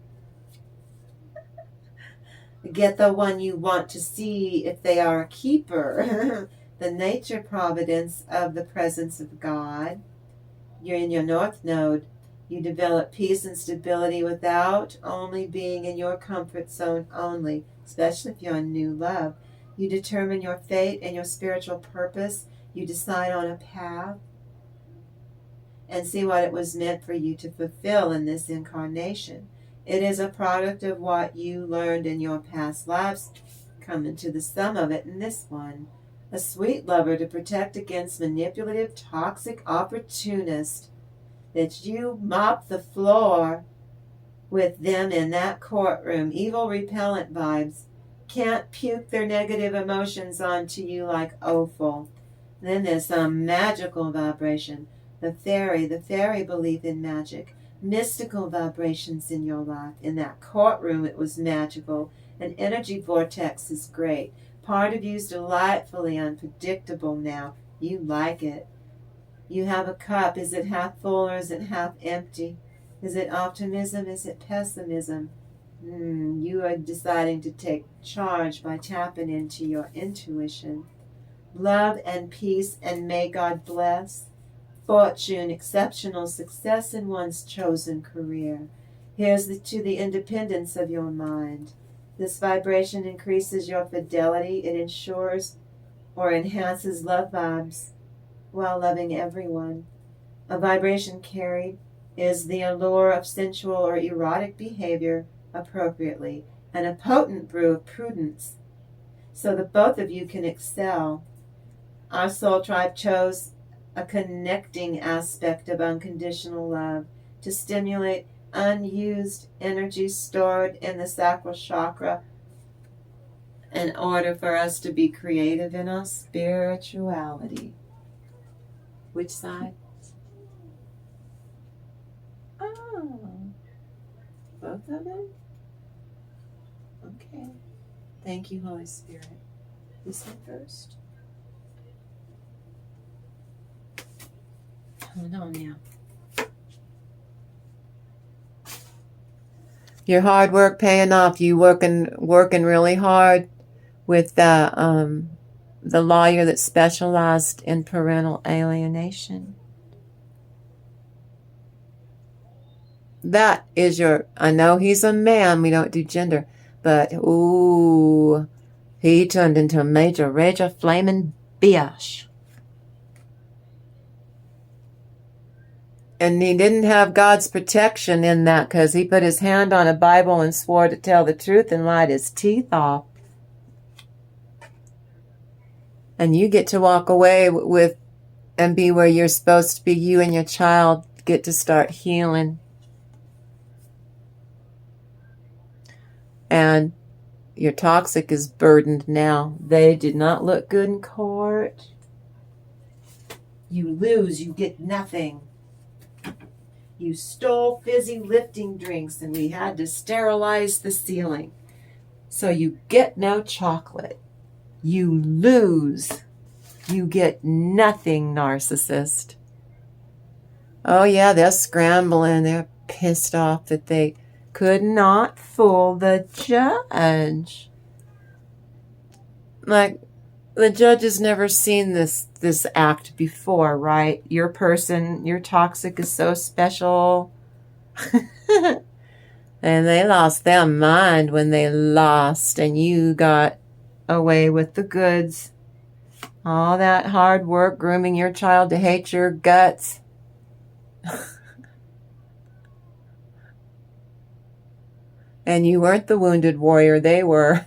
Get the one you want to see if they are a keeper. The nature providence of the presence of God. You're in your North Node. You develop peace and stability without only being in your comfort zone only, especially if you're in new love. You determine your fate and your spiritual purpose. You decide on a path and see what it was meant for you to fulfill in this incarnation. It is a product of what you learned in your past lives, coming to the sum of it in this one. A sweet lover to protect against manipulative, toxic opportunists. That you mop the floor with them in that courtroom. Evil repellent vibes. Can't puke their negative emotions onto you like offal. Then there's some magical vibration. The fairy belief in magic. Mystical vibrations in your life. In that courtroom it was magical. An energy vortex is great. Part of you is delightfully unpredictable now. You like it. You have a cup. Is it half full or is it half empty? Is it optimism? Is it pessimism? You are deciding to take charge by tapping into your intuition. Love and peace, and may God bless. Fortune, exceptional success in one's chosen career. Here's to the independence of your mind. This vibration increases your fidelity. It ensures or enhances love vibes while loving everyone. A vibration carried is the allure of sensual or erotic behavior appropriately, and a potent brew of prudence, so that both of you can excel. Our soul tribe chose a connecting aspect of unconditional love to stimulate unused energy stored in the sacral chakra in order for us to be creative in our spirituality. Which side? Oh, both of them? Okay. Thank you, Holy Spirit. This one first. Hold on now. Your hard work paying off. You working really hard with the lawyer that specialized in parental alienation. That is I know he's a man, we don't do gender, but ooh, he turned into a major rager flaming bitch. And he didn't have God's protection in that, because he put his hand on a Bible and swore to tell the truth and lied his teeth off. And you get to walk away with and be where you're supposed to be. You and your child get to start healing. And your toxic is burdened now. They did not look good in court. You lose, you get nothing. You stole fizzy lifting drinks and we had to sterilize the ceiling. So you get no chocolate. You lose. You get nothing, narcissist. Oh yeah, they're scrambling. They're pissed off that they could not fool the judge. Like, the judge has never seen this act before, right? Your person, your toxic is so special. And they lost their mind when they lost, and you got away with the goods. All that hard work grooming your child to hate your guts. And you weren't the wounded warrior, they were.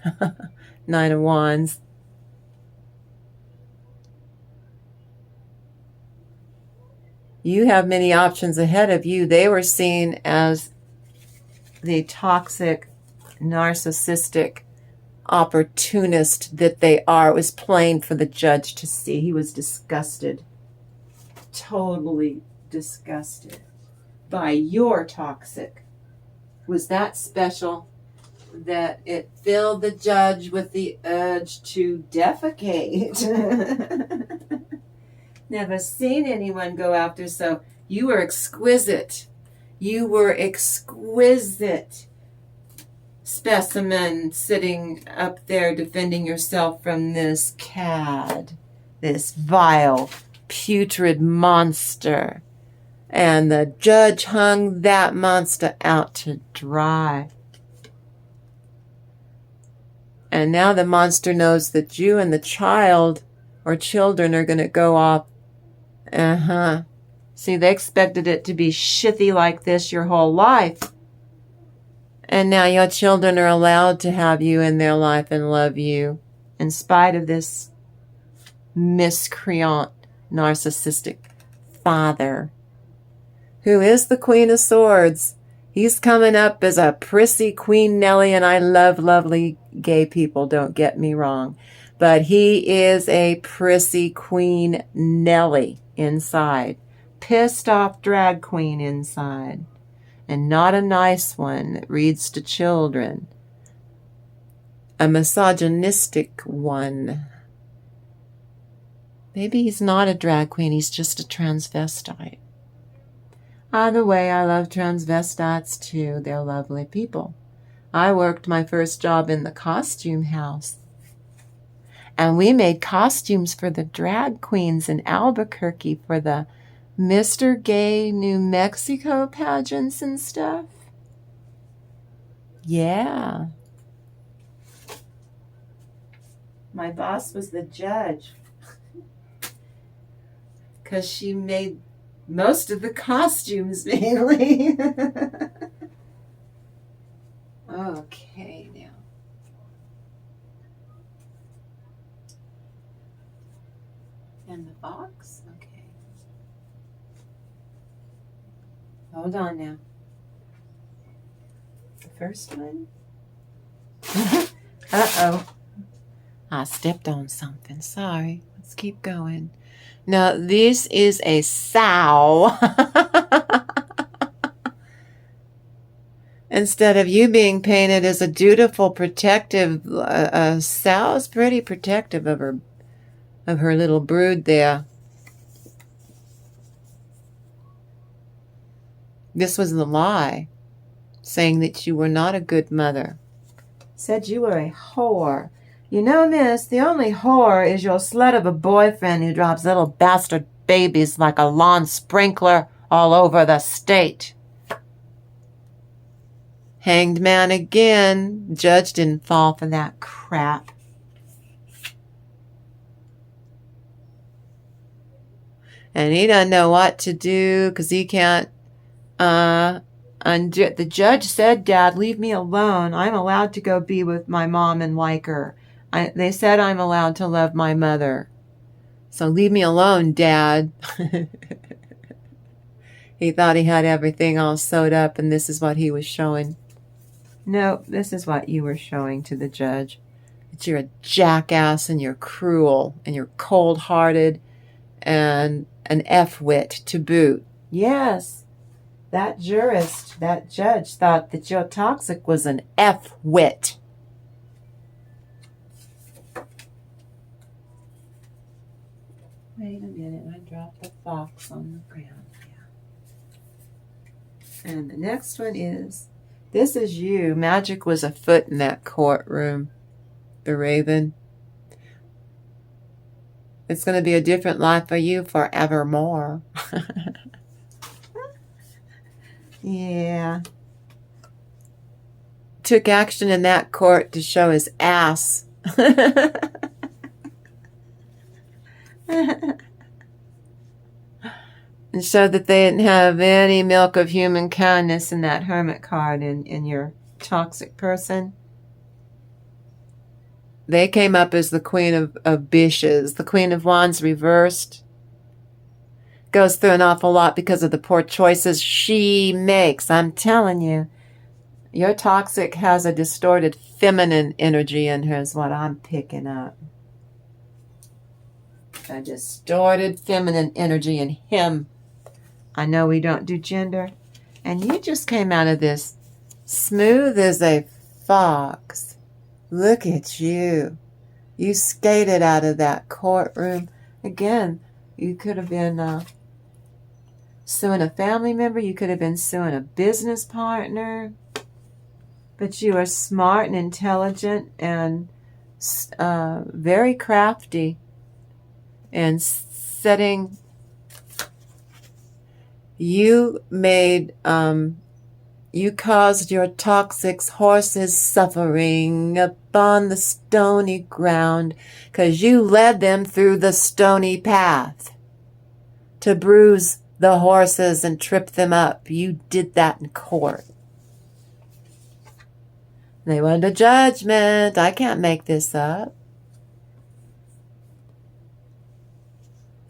9 of Wands. You have many options ahead of you. They were seen as the toxic, narcissistic opportunist that they are. It was plain for the judge to see. He was disgusted, totally disgusted by your toxic. Was that special that it filled the judge with the urge to defecate? Never seen anyone go after, so you were exquisite. You were exquisite specimen sitting up there defending yourself from this cad, this vile, putrid monster. And the judge hung that monster out to dry. And now the monster knows that you and the child or children are going to go off. See, they expected it to be shitty like this your whole life. And now your children are allowed to have you in their life and love you in spite of this miscreant, narcissistic father, who is the Queen of Swords. He's coming up as a prissy Queen Nellie, and I love lovely gay people, don't get me wrong. But he is a prissy Queen Nellie inside. Pissed off drag queen inside. And not a nice one that reads to children. A misogynistic one. Maybe he's not a drag queen, he's just a transvestite. Either way, I love transvestites too. They're lovely people. I worked my first job in the costume house. And we made costumes for the drag queens in Albuquerque for the Mr. Gay New Mexico pageants and stuff. Yeah. My boss was the judge. Because she made most of the costumes, mainly. Okay, now. And the box? Okay. Hold on now. The first one? Uh-oh. I stepped on something. Sorry. Let's keep going. Now, this is a sow. Instead of you being painted as a dutiful, protective, sow is pretty protective of her little brood there. This was the lie, saying that you were not a good mother. Said you were a whore. You know, miss, the only whore is your slut of a boyfriend who drops little bastard babies like a lawn sprinkler all over the state. Hanged man again. Judge didn't fall for that crap. And he doesn't know what to do because he can't undo it. The judge said, Dad, leave me alone. I'm allowed to go be with my mom and like her. They said I'm allowed to love my mother. So leave me alone, Dad. He thought he had everything all sewed up, and this is what he was showing. No, this is what you were showing to the judge. That you're a jackass, and you're cruel, and you're cold-hearted, and an F-wit to boot. Yes, that jurist, that judge, thought that your toxic was an F-wit. Wait a minute, I dropped the fox on the ground. Yeah. And the next one is, this is you. Magic was afoot in that courtroom. The Raven. It's going to be a different life for you forevermore. Yeah. Took action in that court to show his ass. And showed that they didn't have any milk of human kindness in that hermit card in your toxic person. They came up as the Queen of Bishes. The Queen of Wands reversed. Goes through an awful lot because of the poor choices she makes. I'm telling you. Your toxic has a distorted feminine energy in her is what I'm picking up. A distorted feminine energy in him. I know we don't do gender. And you just came out of this smooth as a fox. Look at you. You skated out of that courtroom. Again, you could have been suing a family member. You could have been suing a business partner. But you are smart and intelligent and very crafty in setting. You made, you caused your toxic's horses suffering upon the stony ground, 'cause you led them through the stony path to bruise the horses and trip them up. You did that in court. They went to judgment. I can't make this up.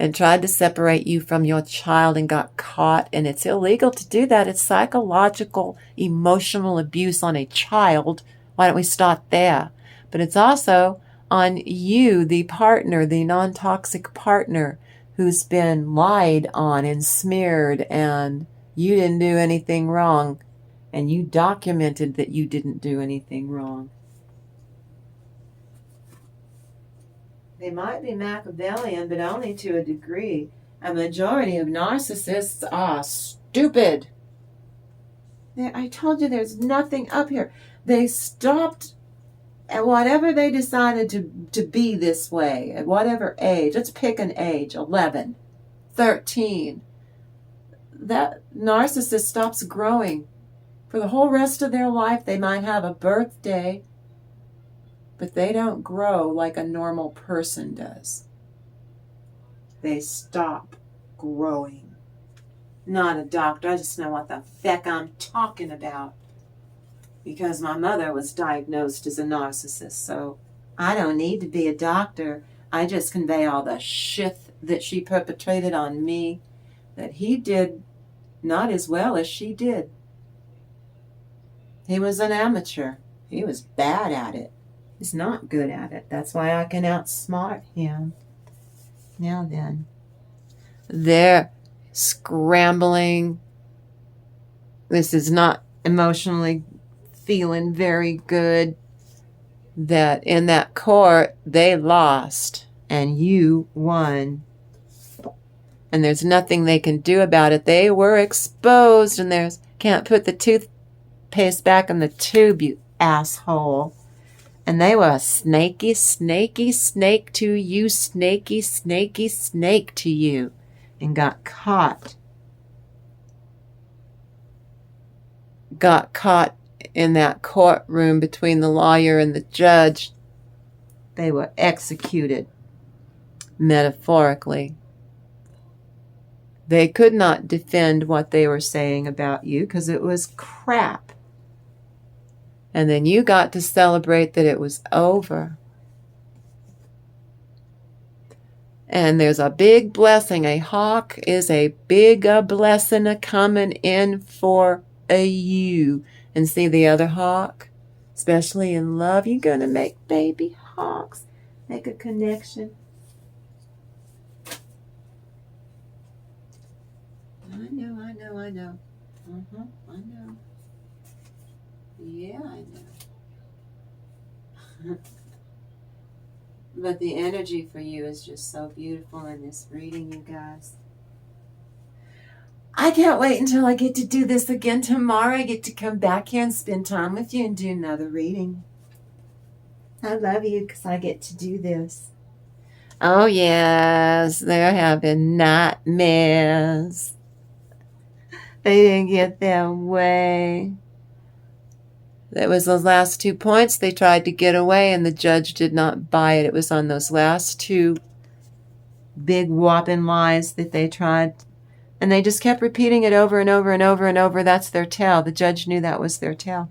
And tried to separate you from your child and got caught. And it's illegal to do that. It's psychological, emotional abuse on a child. Why don't we start there? But it's also on you, the partner, the non-toxic partner, who's been lied on and smeared, and you didn't do anything wrong. And you documented that you didn't do anything wrong. They might be Machiavellian, but only to a degree. A majority of narcissists are stupid. I told you there's nothing up here. They stopped at whatever they decided to be this way, at whatever age. Let's pick an age, 11, 13. That narcissist stops growing. For the whole rest of their life, they might have a birthday, but they don't grow like a normal person does. They stop growing. Not a doctor. I just know what the feck I'm talking about. Because my mother was diagnosed as a narcissist, so I don't need to be a doctor. I just convey all the shit that she perpetrated on me, that he did not as well as she did. He was an amateur. He was bad at it. He's not good at it. That's why I can outsmart him. Now then, they're scrambling. This is not emotionally feeling very good. That in that court, they lost and you won. And there's nothing they can do about it. They were exposed, and there's can't put the toothpaste back in the tube, you asshole. And they were a snaky, snaky snake to you, snaky, snaky snake to you, and got caught. Got caught in that courtroom between the lawyer and the judge. They were executed, metaphorically. They could not defend what they were saying about you because it was crap. And then you got to celebrate that it was over. And there's a big blessing. A hawk is a big blessing coming in for you. And see the other hawk, especially in love, you're going to make baby hawks. Make a connection. I know. I know. Yeah, I know. But the energy for you is just so beautiful in this reading, you guys. I can't wait until I get to do this again tomorrow. I get to come back here and spend time with you and do another reading. I love you because I get to do this. Oh, yes, they're having nightmares. They didn't get their way. That was those last 2 points. They tried to get away, and the judge did not buy it. It was on those last 2 big whopping lies that they tried. And they just kept repeating it over and over and over and over. That's their tale. The judge knew that was their tale.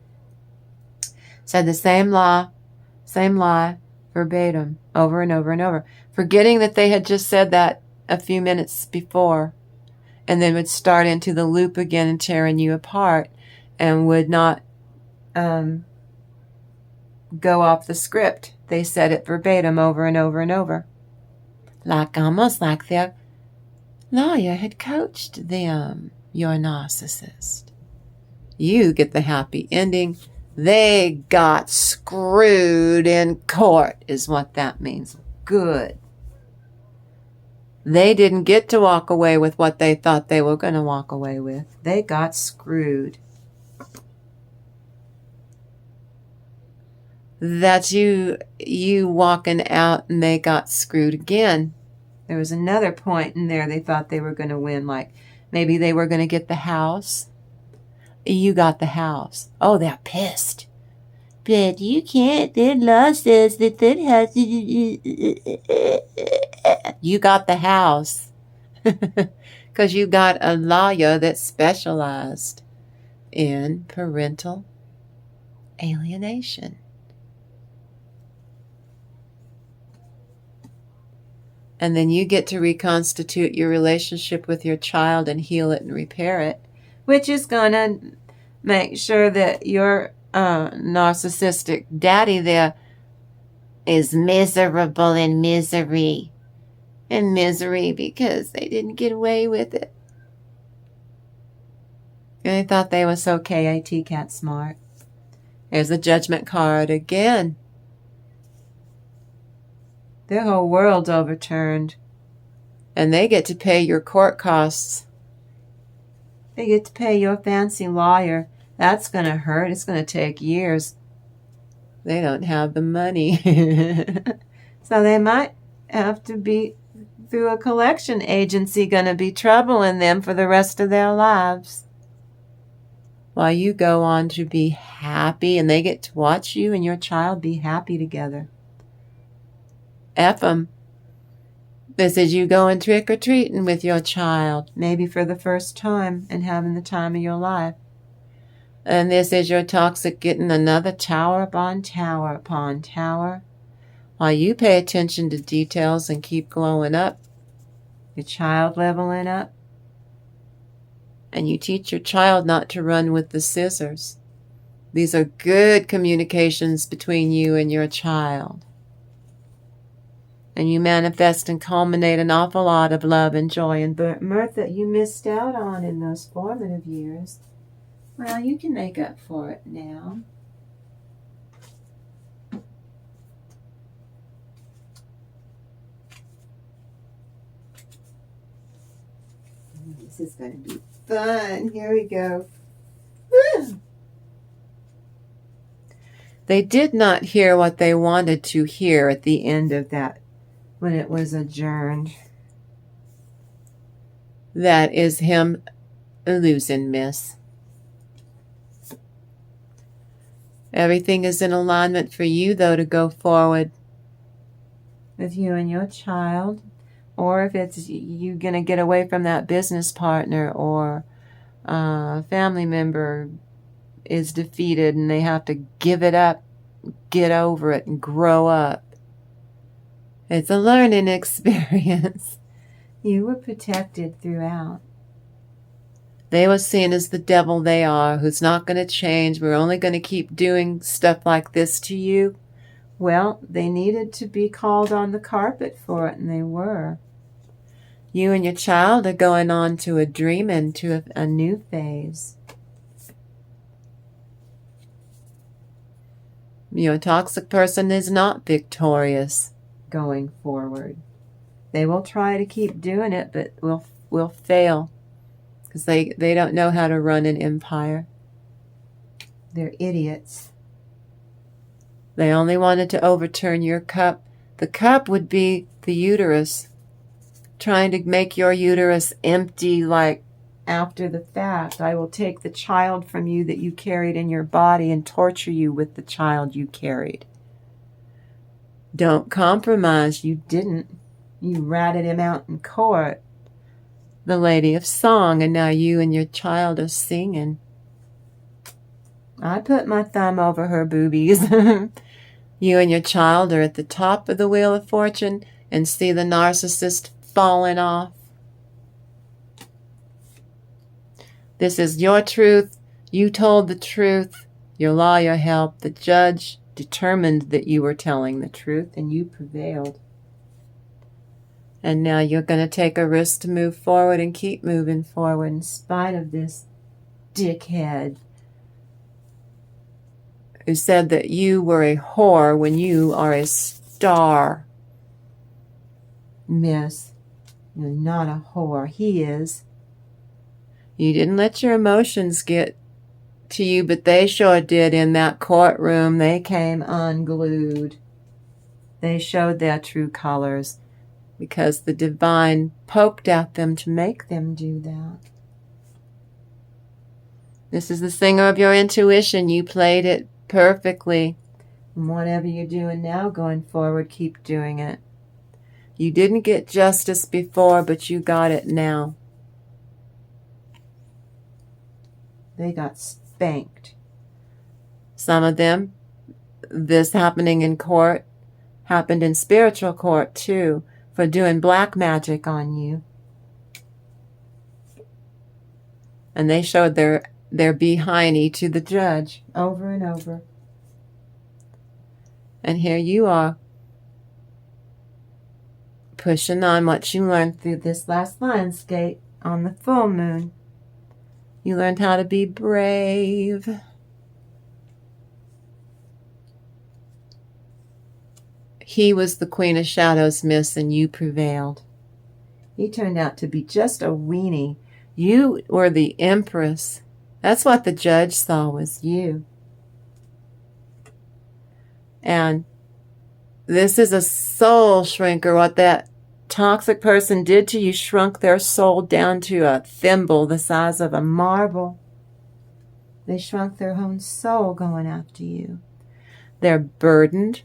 Said the same lie, verbatim, over and over and over. Forgetting that they had just said that a few minutes before. And then would start into the loop again and tearing you apart. And would not go off the script. They said it verbatim over and over and over. Like almost like their lawyer had coached them, your narcissist. You get the happy ending. They got screwed in court is what that means. Good. They didn't get to walk away with what they thought they were going to walk away with. They got screwed. That's you walking out and they got screwed again. There was another point in there they thought they were going to win, like maybe they were going to get the house. You got the house. Oh, they're pissed. But you can't. The law says that has to. You got the house. Because you got a lawyer that specialized in parental alienation. And then you get to reconstitute your relationship with your child and heal it and repair it, which is going to make sure that your narcissistic daddy there is miserable in misery. And misery because they didn't get away with it. And they thought they were so KAT cat smart. There's a judgment card again. Their whole world's overturned. And they get to pay your court costs. They get to pay your fancy lawyer. That's going to hurt. It's going to take years. They don't have the money. So they might have to be, through a collection agency, going to be troubling them for the rest of their lives. While you go on to be happy and they get to watch you and your child be happy together. F them. This is you going trick-or-treating with your child, maybe for the first time, and having the time of your life. And this is your toxic getting another tower upon tower upon tower. While you pay attention to details and keep glowing up, your child leveling up, and you teach your child not to run with the scissors. These are good communications between you and your child. And you manifest and culminate an awful lot of love and joy and mirth that you missed out on in those formative years. Well, you can make up for it now. This is going to be fun. Here we go. Woo! They did not hear what they wanted to hear at the end of that when it was adjourned. That is him losing, miss. Everything is in alignment for you, though, to go forward with you and your child. Or if it's you going to get away from that business partner, or a family member is defeated and they have to give it up, get over it, and grow up. It's a learning experience. You were protected throughout. They were seen as the devil they are, who's not going to change. We're only going to keep doing stuff like this to you. Well, they needed to be called on the carpet for it, and they were. You and your child are going on to a dream and to a new phase. Your toxic person is not victorious going forward. They will try to keep doing it, but will fail because they don't know how to run an empire. They're idiots. They only wanted to overturn your cup. The cup would be the uterus, trying to make your uterus empty, like after the fact. I will take the child from you that you carried in your body and torture you with the child you carried. Don't compromise. You didn't. You ratted him out in court, the lady of song, and now you and your child are singing. I put my thumb over her boobies. You and your child are at the top of the wheel of fortune and see the narcissist falling off. This is your truth. You told the truth. Your lawyer helped. The judge determined that you were telling the truth, and you prevailed. And now you're going to take a risk to move forward and keep moving forward in spite of this dickhead who said that you were a whore when you are a star. Miss, you're not a whore. He is. You didn't let your emotions get to you, but they sure did in that courtroom. They came unglued. They showed their true colors because the divine poked at them to make them do that. This is the singer of your intuition. You played it perfectly. And whatever you're doing now going forward, keep doing it. You didn't get justice before, but you got it now. They got spanked. Some of them, this happening in court, happened in spiritual court too, for doing black magic on you. And they showed their behindy to the judge over and over. And here you are, pushing on what you learned through this last Lionsgate on the full moon. You learned how to be brave. He was the Queen of Shadows, miss, and you prevailed. He turned out to be just a weenie. You were the Empress. That's what the judge saw, was you. And this is a soul shrinker. What that toxic person did to you shrunk their soul down to a thimble the size of a marble. They shrunk their own soul going after you. They're burdened.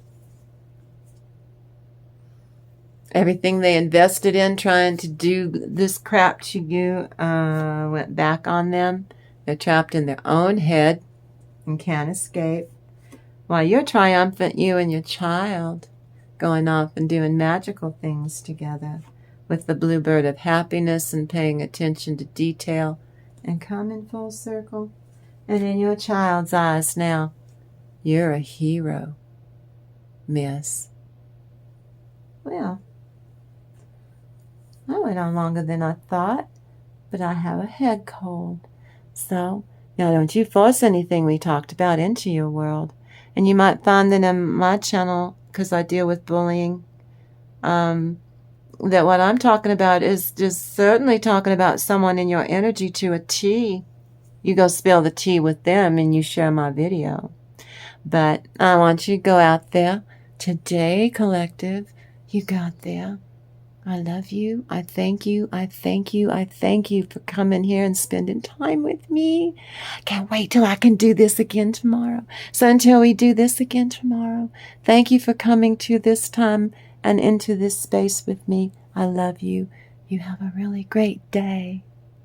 Everything they invested in trying to do this crap to you went back on them. They're trapped in their own head and can't escape. While you're triumphant, you and your child, going off and doing magical things together with the bluebird of happiness and paying attention to detail and coming full circle. And in your child's eyes now, you're a hero, miss. Well, I went on longer than I thought, but I have a head cold. So, now don't you force anything we talked about into your world. And you might find that in my channel, because I deal with bullying, that what I'm talking about is just certainly talking about someone in your energy to a T. You go spill the tea with them and you share my video. But I want you to go out there today, collective. You got there. I love you. I thank you. I thank you. I thank you for coming here and spending time with me. I can't wait till I can do this again tomorrow. So until we do this again tomorrow, thank you for coming to this time and into this space with me. I love you. You have a really great day.